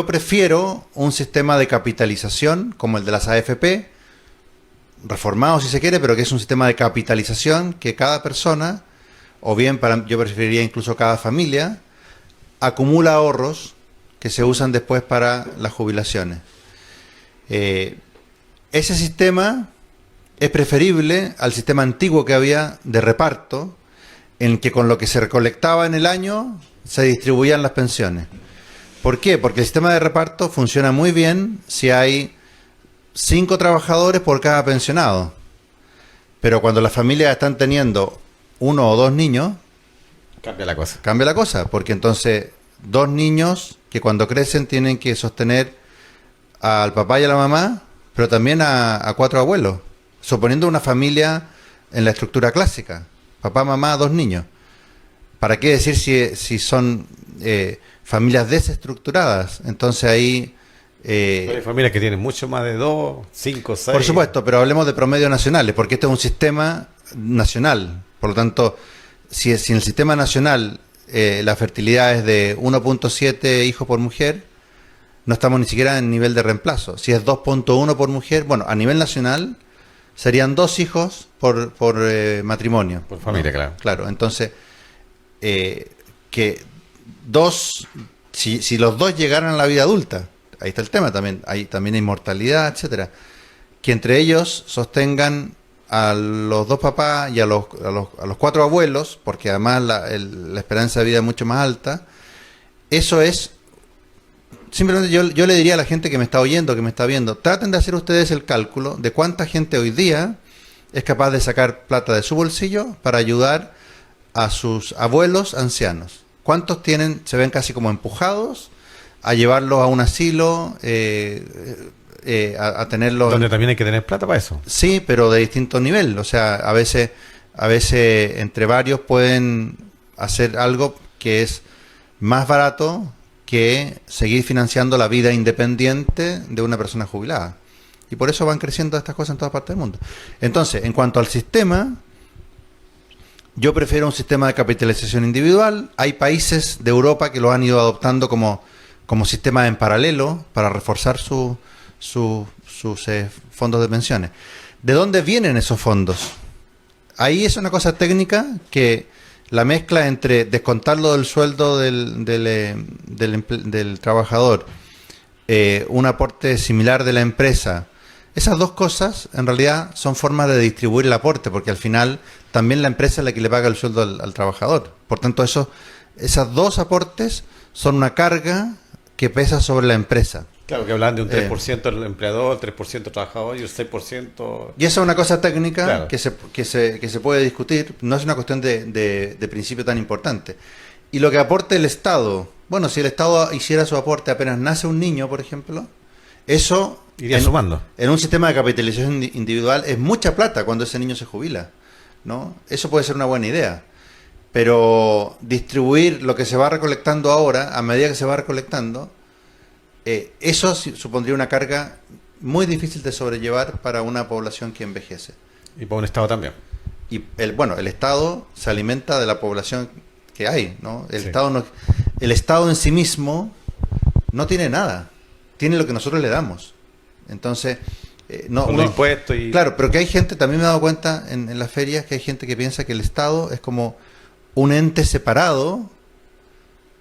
prefiero un sistema de capitalización, como el de las AFP, reformado si se quiere, pero que es un sistema de capitalización que cada persona, o bien yo preferiría incluso cada familia, acumula ahorros que se usan después para las jubilaciones. Ese sistema es preferible al sistema antiguo que había de reparto, en que con lo que se recolectaba en el año se distribuían las pensiones. ¿Por qué? Porque el sistema de reparto funciona muy bien si hay 5 trabajadores por cada pensionado. Pero cuando las familias están teniendo 1 o 2 niños, cambia la cosa. Cambia la cosa, porque entonces dos niños que cuando crecen tienen que sostener al papá y a la mamá, pero también a cuatro abuelos, suponiendo una familia en la estructura clásica, papá, mamá, dos niños. ¿Para qué decir si son familias desestructuradas? Entonces ahí... hay familias que tienen mucho más de 2, 5, 6. Por supuesto, pero hablemos de promedios nacionales, porque este es un sistema nacional. Por lo tanto, si en el sistema nacional la fertilidad es de 1.7 hijos por mujer, no estamos ni siquiera en nivel de reemplazo. Si es 2.1 por mujer, bueno, a nivel nacional serían 2 hijos por matrimonio. Por familia, ¿no? claro. Claro, entonces, que dos, si los dos llegaran a la vida adulta, ahí está el tema también, hay también inmortalidad, etcétera, que entre ellos sostengan a los dos papás y a los cuatro abuelos, porque además la esperanza de vida es mucho más alta. Eso es, simplemente yo le diría a la gente que me está oyendo, que me está viendo, traten de hacer ustedes el cálculo de cuánta gente hoy día es capaz de sacar plata de su bolsillo para ayudar a sus abuelos ancianos. ¿Cuántos se ven casi como empujados a llevarlos a un asilo, a tenerlos... Donde también hay que tener plata para eso. Sí, pero de distinto nivel. O sea, a veces entre varios pueden hacer algo que es más barato que seguir financiando la vida independiente de una persona jubilada. Y por eso van creciendo estas cosas en todas partes del mundo. Entonces, en cuanto al sistema, yo prefiero un sistema de capitalización individual. Hay países de Europa que lo han ido adoptando como sistema en paralelo para reforzar sus fondos de pensiones. ¿De dónde vienen esos fondos? Ahí es una cosa técnica que la mezcla entre descontarlo del sueldo del trabajador, un aporte similar de la empresa, esas dos cosas en realidad son formas de distribuir el aporte, porque al final también la empresa es la que le paga el sueldo al trabajador. Por tanto, esos dos aportes son una carga que pesa sobre la empresa. Claro, que hablan de un 3% el empleador, el 3% el trabajador y el 6%... Y esa es una cosa técnica, claro, que se puede discutir, no es una cuestión de principio tan importante. Y lo que aporte el Estado, bueno, si el Estado hiciera su aporte apenas nace un niño, por ejemplo, eso... iría sumando. En un sistema de capitalización individual es mucha plata cuando ese niño se jubila, ¿no? Eso puede ser una buena idea. Pero distribuir lo que se va recolectando ahora, a medida que se va recolectando, eso supondría una carga muy difícil de sobrellevar para una población que envejece. Y para un Estado también. Y el Estado se alimenta de la población que hay, ¿no? El Estado en sí mismo no tiene nada, tiene lo que nosotros le damos. Entonces, impuestos y... Claro, pero que hay gente, también me he dado cuenta en las ferias, que hay gente que piensa que el Estado es como un ente separado,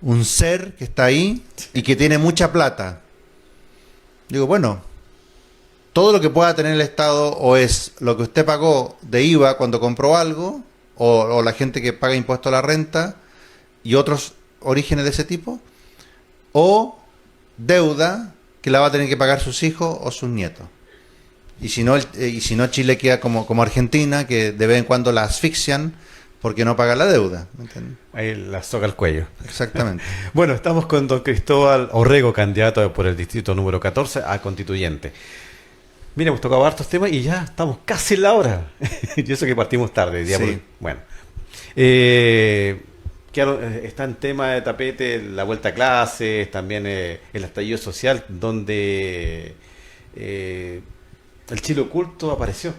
un ser que está ahí y que tiene mucha plata. Digo, bueno, todo lo que pueda tener el Estado o es lo que usted pagó de IVA cuando compró algo, o la gente que paga impuesto a la renta y otros orígenes de ese tipo, o deuda que la va a tener que pagar sus hijos o sus nietos. Y si no Chile queda como Argentina, que de vez en cuando la asfixian porque no paga la deuda. ¿Me entiendes? Ahí la soga al cuello. Exactamente. Bueno, estamos con don Cristóbal Orrego, candidato por el distrito número 14 a constituyente. Mira, hemos tocado hartos temas y ya estamos casi en la hora. Yo sé que partimos tarde. Sí. Bueno. Claro, está en tema de tapete la vuelta a clases, también el estallido social, donde el Chile oculto apareció.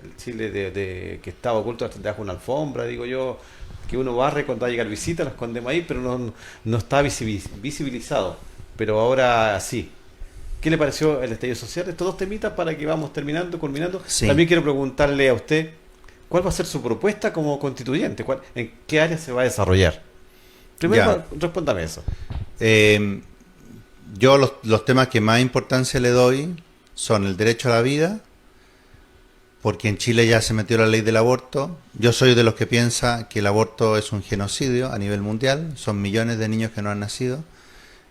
El Chile que estaba oculto debajo de una alfombra, digo yo, que uno barre cuando va a llegar visita, lo escondemos ahí, pero no está visibilizado. Pero ahora sí. ¿Qué le pareció el estallido social? Estos dos temitas para que vamos culminando. Sí. También quiero preguntarle a usted, ¿cuál va a ser su propuesta como constituyente? ¿En qué área se va a desarrollar? Primero, respóndame eso. Yo los temas que más importancia le doy son el derecho a la vida, porque en Chile ya se metió la ley del aborto. Yo soy de los que piensa que el aborto es un genocidio a nivel mundial. Son millones de niños que no han nacido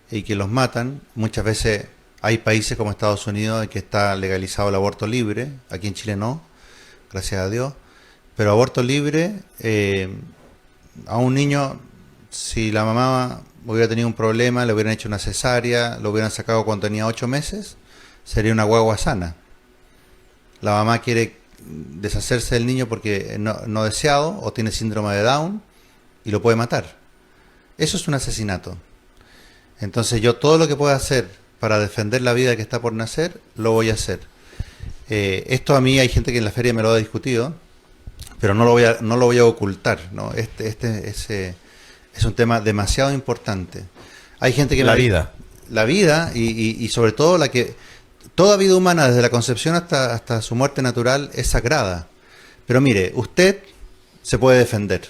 y que los matan. Muchas veces hay países como Estados Unidos en que está legalizado el aborto libre. Aquí en Chile no, gracias a Dios. Pero aborto libre, a un niño, si la mamá hubiera tenido un problema, le hubieran hecho una cesárea, lo hubieran sacado cuando tenía 8 meses, sería una guagua sana. La mamá quiere deshacerse del niño porque no deseado o tiene síndrome de Down y lo puede matar. Eso es un asesinato. Entonces yo todo lo que pueda hacer para defender la vida que está por nacer, lo voy a hacer. Esto a mí hay gente que en la feria me lo ha discutido, pero no lo voy a ocultar, ¿no? Es un tema demasiado importante. Hay gente que... La vida y sobre todo toda vida humana, desde la concepción hasta su muerte natural, es sagrada. Pero mire, usted se puede defender.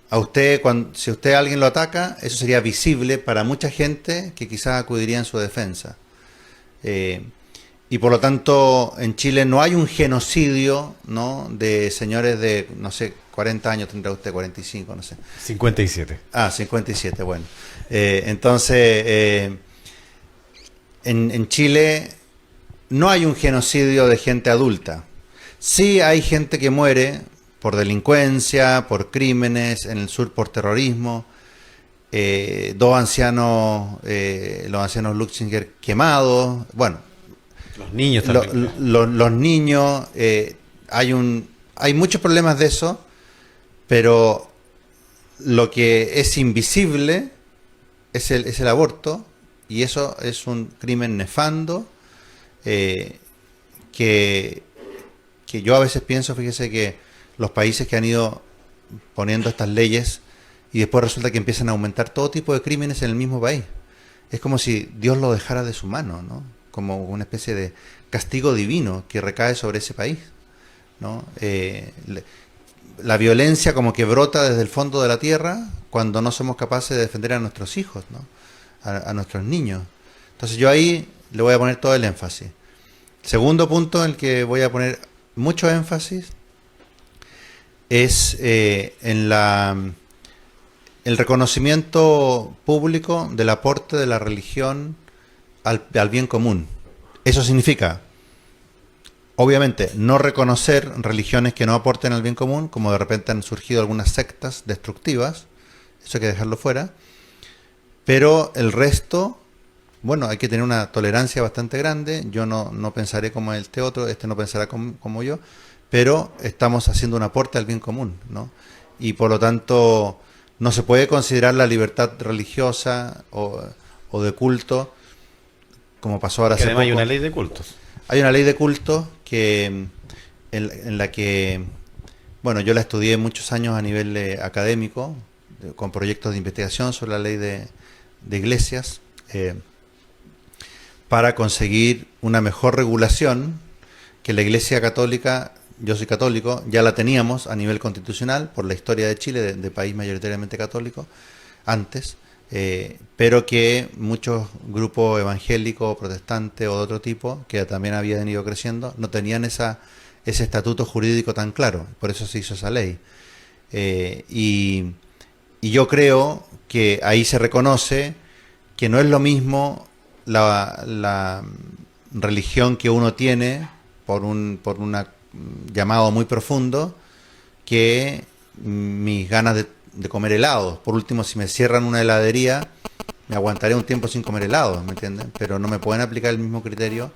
A usted, si alguien lo ataca, eso sería visible para mucha gente que quizás acudiría en su defensa. Y por lo tanto, en Chile no hay un genocidio, ¿no?, de señores de, no sé, 40 años tendrá usted, 45, no sé. 57. 57, bueno. Entonces, en Chile no hay un genocidio de gente adulta. Sí hay gente que muere por delincuencia, por crímenes, en el sur por terrorismo. 2 ancianos, los ancianos Luxinger quemados. Bueno, los niños también. Los niños, hay muchos problemas de eso, pero lo que es invisible es el aborto, y eso es un crimen nefando, que yo a veces pienso, fíjese que los países que han ido poniendo estas leyes y después resulta que empiezan a aumentar todo tipo de crímenes en el mismo país. Es como si Dios lo dejara de su mano, ¿no? Como una especie de castigo divino que recae sobre ese país, ¿no? La violencia como que brota desde el fondo de la tierra cuando no somos capaces de defender a nuestros hijos, ¿no?, a nuestros niños. Entonces yo ahí le voy a poner todo el énfasis. Segundo punto en el que voy a poner mucho énfasis es en el reconocimiento público del aporte de la religión al bien común. Eso significa, obviamente, no reconocer religiones que no aporten al bien común, como de repente han surgido algunas sectas destructivas, eso hay que dejarlo fuera, pero el resto, bueno, hay que tener una tolerancia bastante grande. Yo no pensaré como este otro, este no pensará como yo, pero estamos haciendo un aporte al bien común, ¿no? Y por lo tanto no se puede considerar la libertad religiosa o de culto, como pasó ahora hace poco. Además hay una ley de cultos. Hay una ley de cultos en la que, bueno, yo la estudié muchos años a nivel académico, con proyectos de investigación sobre la ley de iglesias, para conseguir una mejor regulación que la Iglesia Católica, yo soy católico, ya la teníamos a nivel constitucional por la historia de Chile, de país mayoritariamente católico, antes, pero que muchos grupos evangélicos, protestantes o de otro tipo, que también habían ido creciendo, no tenían ese estatuto jurídico tan claro, por eso se hizo esa ley. Y yo creo que ahí se reconoce que no es lo mismo la religión que uno tiene por un llamado muy profundo que mis ganas de comer helado. Por último, si me cierran una heladería, me aguantaré un tiempo sin comer helado, ¿me entienden? Pero no me pueden aplicar el mismo criterio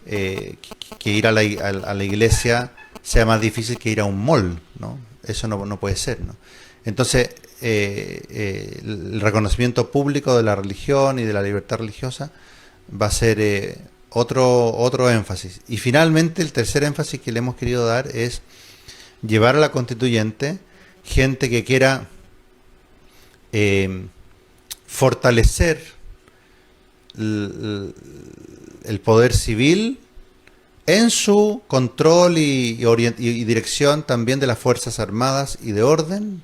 que ir a la iglesia sea más difícil que ir a un mall, ¿no? Eso no puede ser, ¿no? Entonces, el reconocimiento público de la religión y de la libertad religiosa va a ser otro énfasis. Y finalmente, el tercer énfasis que le hemos querido dar es llevar a la constituyente gente que quiera fortalecer el poder civil en su control y dirección también de las Fuerzas Armadas y de orden,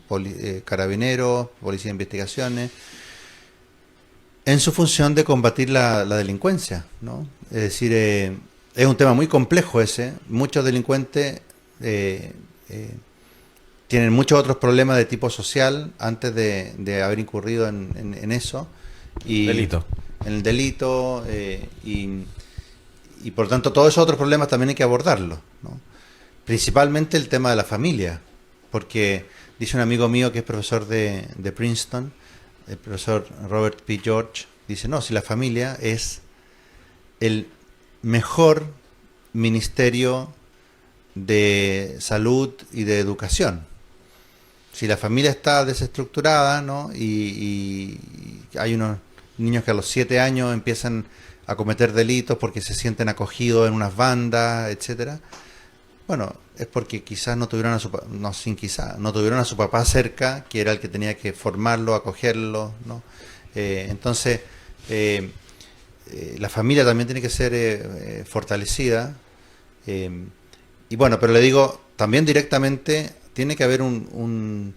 carabineros, policía de investigaciones, en su función de combatir la delincuencia, ¿no? Es decir, es un tema muy complejo ese. Muchos delincuentes tienen muchos otros problemas de tipo social antes de haber incurrido en eso. Delito. En el delito, y por tanto todos esos otros problemas también hay que abordarlos, ¿no? Principalmente el tema de la familia, porque dice un amigo mío que es profesor de Princeton, el profesor Robert P. George, dice, no, si la familia es el mejor ministerio de salud y de educación. Si la familia está desestructurada, ¿no? y hay unos niños que a los 7 años empiezan a cometer delitos porque se sienten acogidos en unas bandas, etcétera. Bueno, es porque quizás no tuvieron a su no tuvieron a su papá cerca, que era el que tenía que formarlo, acogerlo, ¿no? Entonces, la familia también tiene que ser fortalecida. Y bueno, pero le digo, también directamente tiene que haber un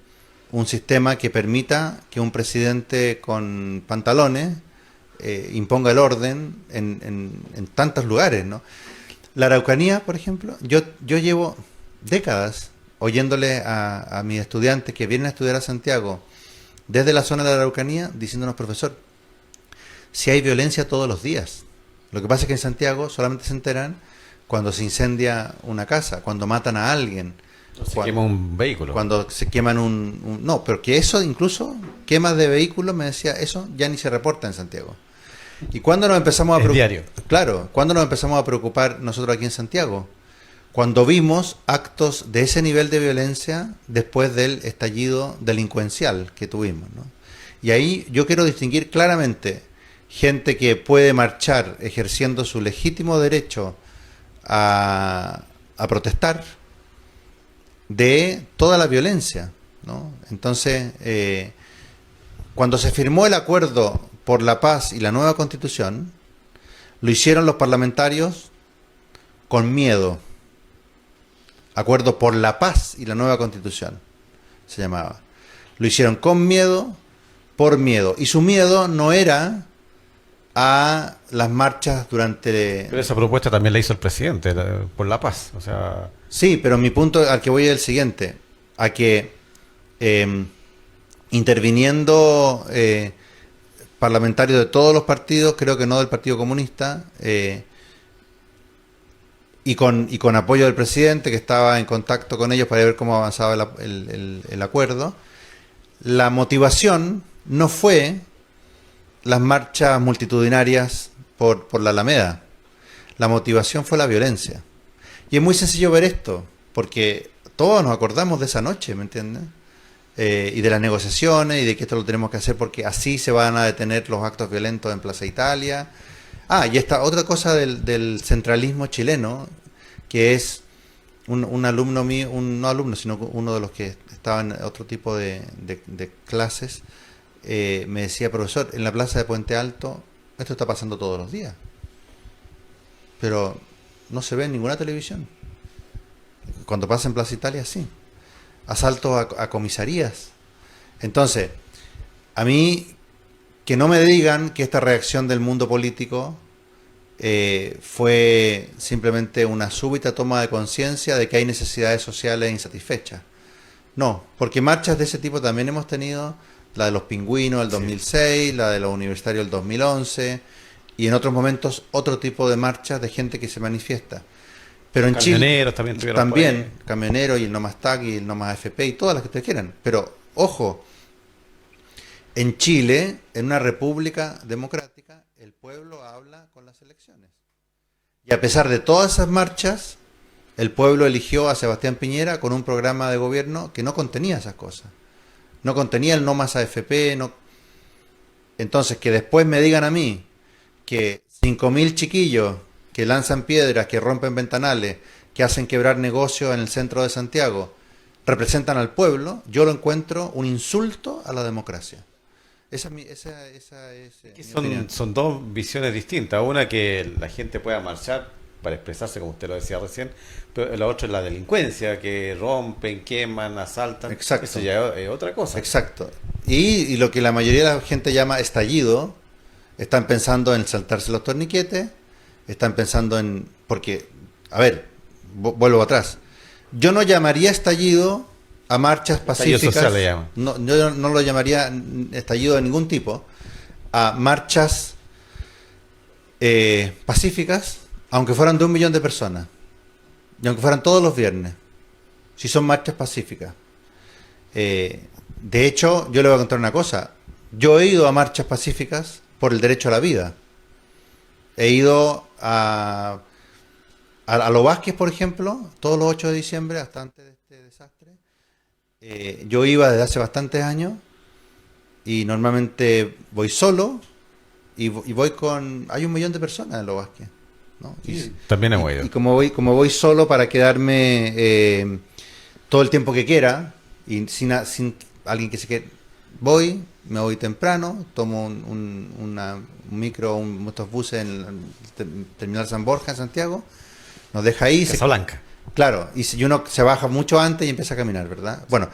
sistema que permita que un presidente con pantalones imponga el orden en tantos lugares, ¿no? La Araucanía, por ejemplo, yo llevo décadas oyéndole a mis estudiantes que vienen a estudiar a Santiago desde la zona de la Araucanía diciéndonos, profesor, si hay violencia todos los días. Lo que pasa es que en Santiago solamente se enteran cuando se incendia una casa, cuando matan a alguien. Se quema un vehículo. Cuando se queman no, pero que eso incluso, quemas de vehículos, me decía, eso ya ni se reporta en Santiago. ¿Y cuándo nos empezamos a preocupar? Diario. Claro, ¿cuándo nos empezamos a preocupar nosotros aquí en Santiago? Cuando vimos actos de ese nivel de violencia después del estallido delincuencial que tuvimos, ¿no? Y ahí yo quiero distinguir claramente gente que puede marchar ejerciendo su legítimo derecho a protestar de toda la violencia, ¿no? Entonces, cuando se firmó el acuerdo por la paz y la nueva constitución, lo hicieron los parlamentarios con miedo. Acuerdo por la paz y la nueva constitución se llamaba. Lo hicieron con miedo, por miedo. Y su miedo no era a las marchas durante... Pero esa propuesta también la hizo el presidente, por la paz. O sea... Sí, pero mi punto al que voy es el siguiente. A que interviniendo... parlamentarios de todos los partidos, creo que no del Partido Comunista, y con apoyo del presidente, que estaba en contacto con ellos para ver cómo avanzaba el acuerdo. La motivación no fue las marchas multitudinarias por la Alameda. La motivación fue la violencia. Y es muy sencillo ver esto, porque todos nos acordamos de esa noche, ¿me entiendes? Y de las negociaciones y de que esto lo tenemos que hacer porque así se van a detener los actos violentos en Plaza Italia. Y esta otra cosa del centralismo chileno, que es un alumno mío, no alumno, sino uno de los que estaba en otro tipo de clases, me decía, profesor, en la plaza de Puente Alto esto está pasando todos los días, pero no se ve en ninguna televisión. Cuando pasa en Plaza Italia, sí. Asaltos a comisarías. Entonces, a mí, que no me digan que esta reacción del mundo político fue simplemente una súbita toma de conciencia de que hay necesidades sociales insatisfechas. No, porque marchas de ese tipo también hemos tenido, la de los pingüinos del 2006, la de los universitarios del 2011, y en otros momentos otro tipo de marchas de gente que se manifiesta. Pero en camioneros Chile también camioneros y el No Más TAC y el No Más AFP y todas las que ustedes quieran. Pero ojo, en Chile, en una república democrática, el pueblo habla con las elecciones. Y a pesar de todas esas marchas, el pueblo eligió a Sebastián Piñera con un programa de gobierno que no contenía esas cosas. No contenía el No Más AFP. No... Entonces, que después me digan a mí que 5.000 chiquillos que lanzan piedras, que rompen ventanales, que hacen quebrar negocios en el centro de Santiago, representan al pueblo, yo lo encuentro un insulto a la democracia. Esa es mi opinión. Son dos visiones distintas. Una, que la gente pueda marchar para expresarse, como usted lo decía recién, pero la otra es la delincuencia, que rompen, queman, asaltan. Exacto. Eso ya es otra cosa. Exacto. Y lo que la mayoría de la gente llama estallido, están pensando en saltarse los torniquetes, están pensando en... Porque, a ver, vuelvo atrás. Yo no llamaría estallido a marchas pacíficas. Estallido social le llaman. No, yo no lo llamaría estallido de ningún tipo. A marchas pacíficas, aunque fueran de 1 millón de personas. Y aunque fueran todos los viernes. Si son marchas pacíficas. De hecho, yo le voy a contar una cosa. Yo he ido a marchas pacíficas por el derecho a la vida. He ido a Los Vázquez, por ejemplo, todos los 8 de diciembre, hasta antes de este desastre. Yo iba desde hace bastantes años y normalmente voy solo y voy con... Hay 1 millón de personas en Los Vázquez, ¿no? Sí, también hemos ido. Y como voy solo para quedarme todo el tiempo que quiera y sin alguien que se quede, me voy temprano, tomo un micro, estos buses en el Terminal San Borja en Santiago, nos deja ahí. Casablanca. Claro, y uno se baja mucho antes y empieza a caminar, ¿verdad? Bueno,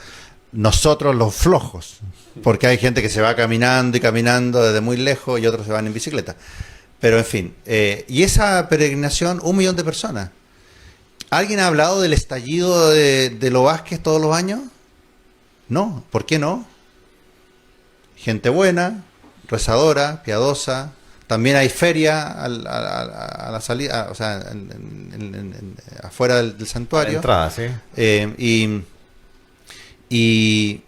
nosotros los flojos, porque hay gente que se va caminando y caminando desde muy lejos y otros se van en bicicleta. Pero en fin, y esa peregrinación, 1 millón de personas. ¿Alguien ha hablado del estallido de Los Vázquez todos los años? No, ¿por qué no? Gente buena, rezadora, piadosa. También hay feria a la salida, o sea, afuera del santuario. A la entrada, sí. Y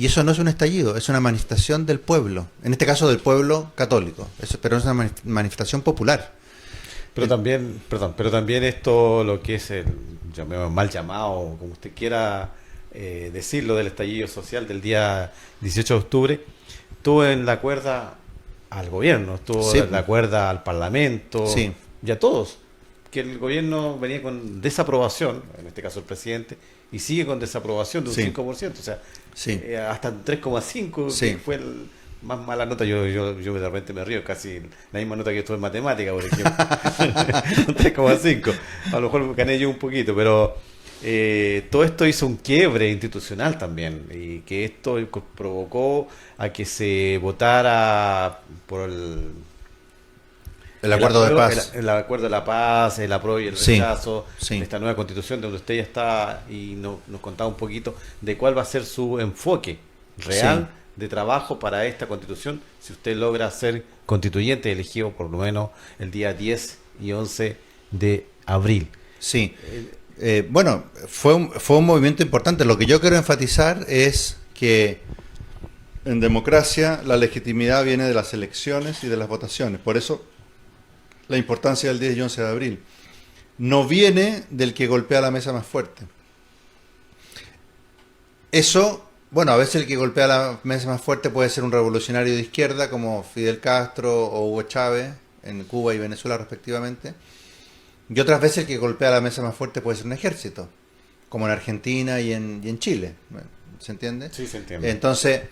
eso no es un estallido, es una manifestación del pueblo, en este caso del pueblo católico, pero es una manifestación popular. Pero también esto, lo que es el mal llamado, como usted quiera decirlo, del estallido social del día 18 de octubre, estuvo en la cuerda al gobierno, estuvo en la cuerda al parlamento, sí, y a todos, que el gobierno venía con desaprobación, en este caso el presidente, y sigue con desaprobación de un 5%, o sea, hasta un 3,5%, que fue el más mala nota. Yo de repente me río, casi la misma nota que estuve en matemática, por ejemplo. Un 3,5. A lo mejor gané yo un poquito, pero todo esto hizo un quiebre institucional también, y que esto provocó a que se votara por el acuerdo de paz. El acuerdo de la paz, el apruebo y el rechazo, esta nueva constitución donde usted ya está y nos contaba un poquito de cuál va a ser su enfoque real de trabajo para esta constitución, si usted logra ser constituyente elegido por lo menos el día 10 y 11 de abril. Sí. Bueno, fue un movimiento importante. Lo que yo quiero enfatizar es que en democracia la legitimidad viene de las elecciones y de las votaciones. Por eso la importancia del 10 y 11 de abril. No viene del que golpea la mesa más fuerte. Eso, bueno, a veces el que golpea la mesa más fuerte puede ser un revolucionario de izquierda como Fidel Castro o Hugo Chávez en Cuba y Venezuela respectivamente. Y otras veces el que golpea la mesa más fuerte puede ser un ejército, como en Argentina y en Chile. ¿Se entiende? Sí, se entiende. Entonces,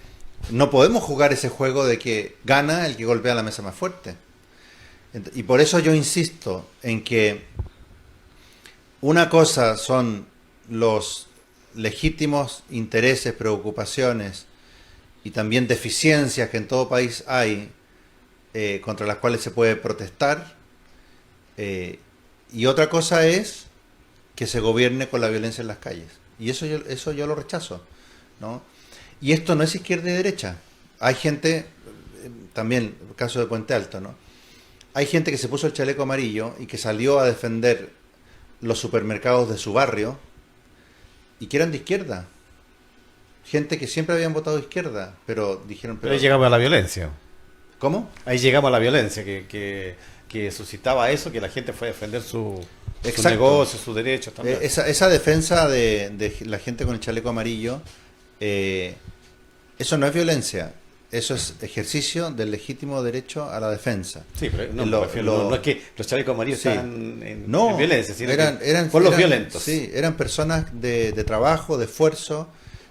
no podemos jugar ese juego de que gana el que golpea la mesa más fuerte. Y por eso yo insisto en que una cosa son los legítimos intereses, preocupaciones y también deficiencias que en todo país hay, contra las cuales se puede protestar, y otra cosa es que se gobierne con la violencia en las calles. Y eso yo lo rechazo, ¿no? Y esto no es izquierda y derecha. Hay gente, también el caso de Puente Alto, ¿no? Hay gente que se puso el chaleco amarillo y que salió a defender los supermercados de su barrio y que eran de izquierda. Gente que siempre habían votado de izquierda, pero dijeron... Pero ahí llegamos a la violencia. ¿Cómo? Ahí llegamos a la violencia, que suscitaba eso, que la gente fue a defender su negocio, sus derechos también. Esa defensa de la gente con el chaleco amarillo, eso no es violencia. Eso es ejercicio del legítimo derecho a la defensa. Sí, pero no es que los chalecos amarillos estaban en violencia, sino eran por los violentos. Sí, eran personas de trabajo, de esfuerzo,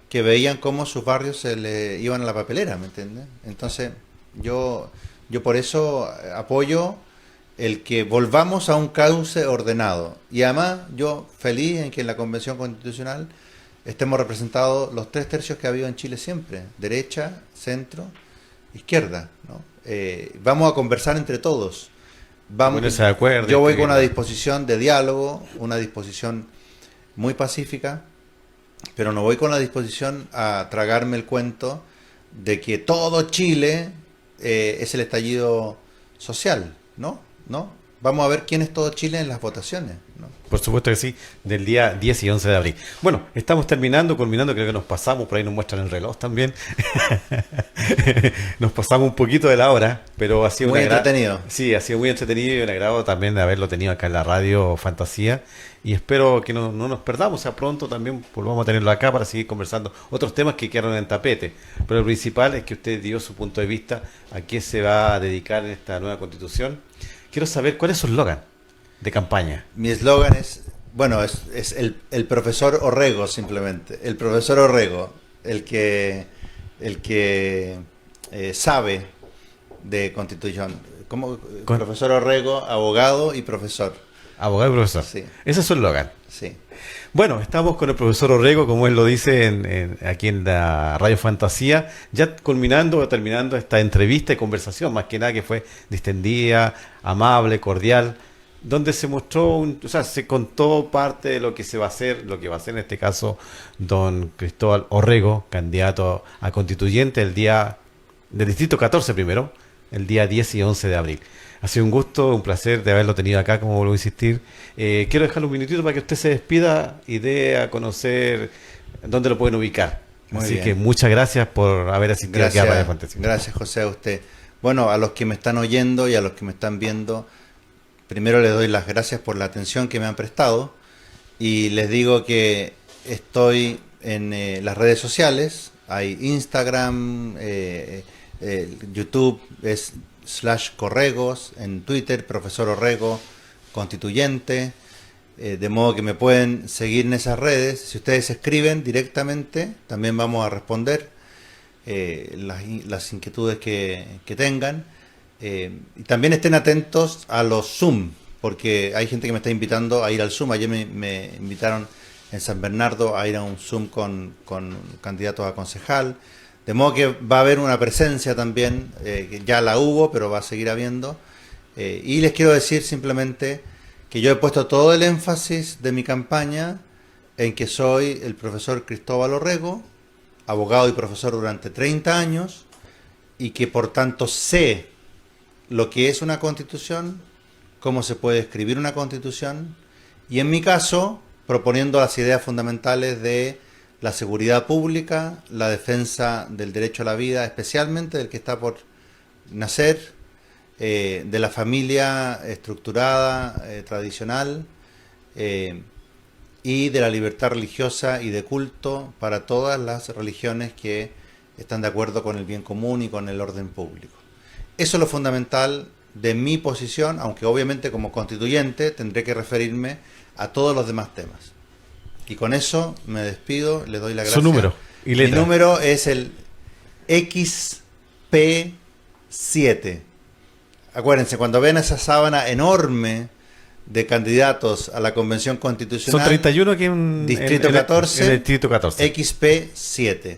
que veían cómo sus barrios se le iban a la papelera, ¿me entiendes? Entonces, yo por eso apoyo el que volvamos a un cauce ordenado. Y además, yo feliz en que en la Convención Constitucional estemos representados los 3/3 que ha habido en Chile siempre, derecha, centro, izquierda, ¿no? Vamos a conversar entre todos. Yo voy con una disposición de diálogo, una disposición muy pacífica, pero no voy con la disposición a tragarme el cuento de que todo Chile es el estallido social, ¿no? Vamos a ver quién es todo Chile en las votaciones, ¿no? Por supuesto que sí, del día 10 y 11 de abril. Bueno, estamos culminando, creo que nos pasamos, por ahí nos muestran el reloj también. Nos pasamos un poquito de la hora, pero ha sido muy entretenido. Sí, ha sido muy entretenido y un agrado también de haberlo tenido acá en la radio Fantasía. Y espero que no nos perdamos, o sea, pronto también volvamos a tenerlo acá para seguir conversando otros temas que quedaron en tapete. Pero lo principal es que usted dio su punto de vista a qué se va a dedicar en esta nueva constitución. Quiero saber cuál es su eslogan de campaña. Mi eslogan es el profesor Orrego, simplemente. El profesor Orrego, el que sabe de constitución. Profesor Orrego, abogado y profesor. Abogado y profesor. Sí. Ese es su eslogan. Sí. Bueno, estamos con el profesor Orrego, como él lo dice aquí en la Radio Fantasía, ya terminando esta entrevista y conversación, más que nada que fue distendida, amable, cordial, donde se mostró, se contó parte de lo que va a hacer en este caso don Cristóbal Orrego, candidato a constituyente del distrito 14 primero, el día 10 y 11 de abril. Ha sido un gusto, un placer de haberlo tenido acá, como vuelvo a insistir. Quiero dejarle un minutito para que usted se despida y dé a conocer dónde lo pueden ubicar. Así que muchas gracias por haber asistido aquí a Radio Fantasía. Gracias, José, a usted. Bueno, a los que me están oyendo y a los que me están viendo, primero les doy las gracias por la atención que me han prestado y les digo que estoy en las redes sociales. Hay Instagram, YouTube es /Corregos, en Twitter profesor Orrego constituyente, de modo que me pueden seguir en esas redes. Si ustedes escriben directamente también vamos a responder las inquietudes que tengan, y también estén atentos a los Zoom, porque hay gente que me está invitando a ir al Zoom. Ayer me invitaron en San Bernardo a ir a un Zoom con candidatos a concejal. De modo que va a haber una presencia también, que ya la hubo, pero va a seguir habiendo. Y les quiero decir simplemente que yo he puesto todo el énfasis de mi campaña en que soy el profesor Cristóbal Orrego, abogado y profesor durante 30 años, y que por tanto sé lo que es una constitución, cómo se puede escribir una constitución, y en mi caso, proponiendo las ideas fundamentales de la seguridad pública, la defensa del derecho a la vida, especialmente del que está por nacer, de la familia estructurada, tradicional, y de la libertad religiosa y de culto para todas las religiones que están de acuerdo con el bien común y con el orden público. Eso es lo fundamental de mi posición, aunque obviamente como constituyente tendré que referirme a todos los demás temas. Y con eso me despido, le doy la gracia. Su número y letra. Mi número es el XP7. Acuérdense, cuando ven esa sábana enorme de candidatos a la Convención Constitucional... Son 31 aquí en Distrito 14. En el Distrito 14. XP7.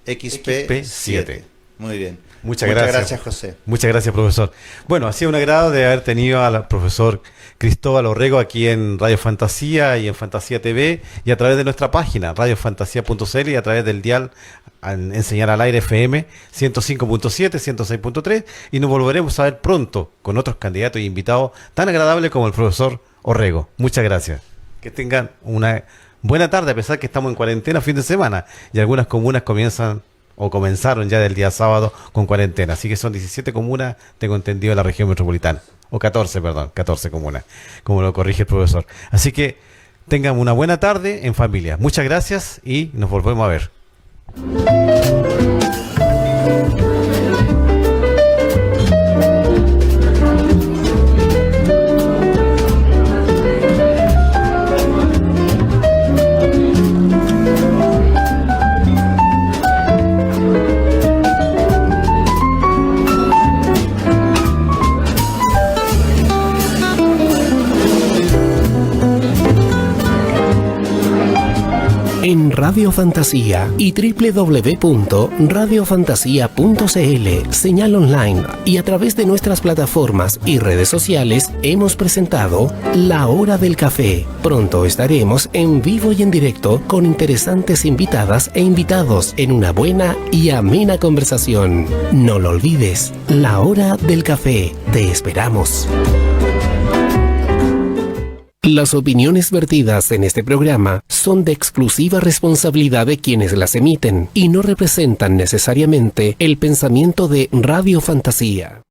XP7. Muy bien. Muchas gracias, José. Muchas gracias, profesor. Bueno, ha sido un agrado de haber tenido al profesor Cristóbal Orrego aquí en Radio Fantasía y en Fantasía TV y a través de nuestra página radiofantasía.cl y a través del dial en señal al aire FM 105.7, 106.3, y nos volveremos a ver pronto con otros candidatos e invitados tan agradables como el profesor Orrego. Muchas gracias. Que tengan una buena tarde, a pesar que estamos en cuarentena fin de semana y algunas comunas comenzaron ya del día sábado con cuarentena, así que son 17 comunas, tengo entendido, en la región metropolitana, o 14 comunas, como lo corrige el profesor. Así que tengan una buena tarde en familia. Muchas gracias y nos volvemos a ver. En Radio Fantasía y www.radiofantasia.cl, señal online y a través de nuestras plataformas y redes sociales hemos presentado La Hora del Café. Pronto estaremos en vivo y en directo con interesantes invitadas e invitados en una buena y amena conversación. No lo olvides, La Hora del Café. Te esperamos. Las opiniones vertidas en este programa son de exclusiva responsabilidad de quienes las emiten y no representan necesariamente el pensamiento de Radio Fantasía.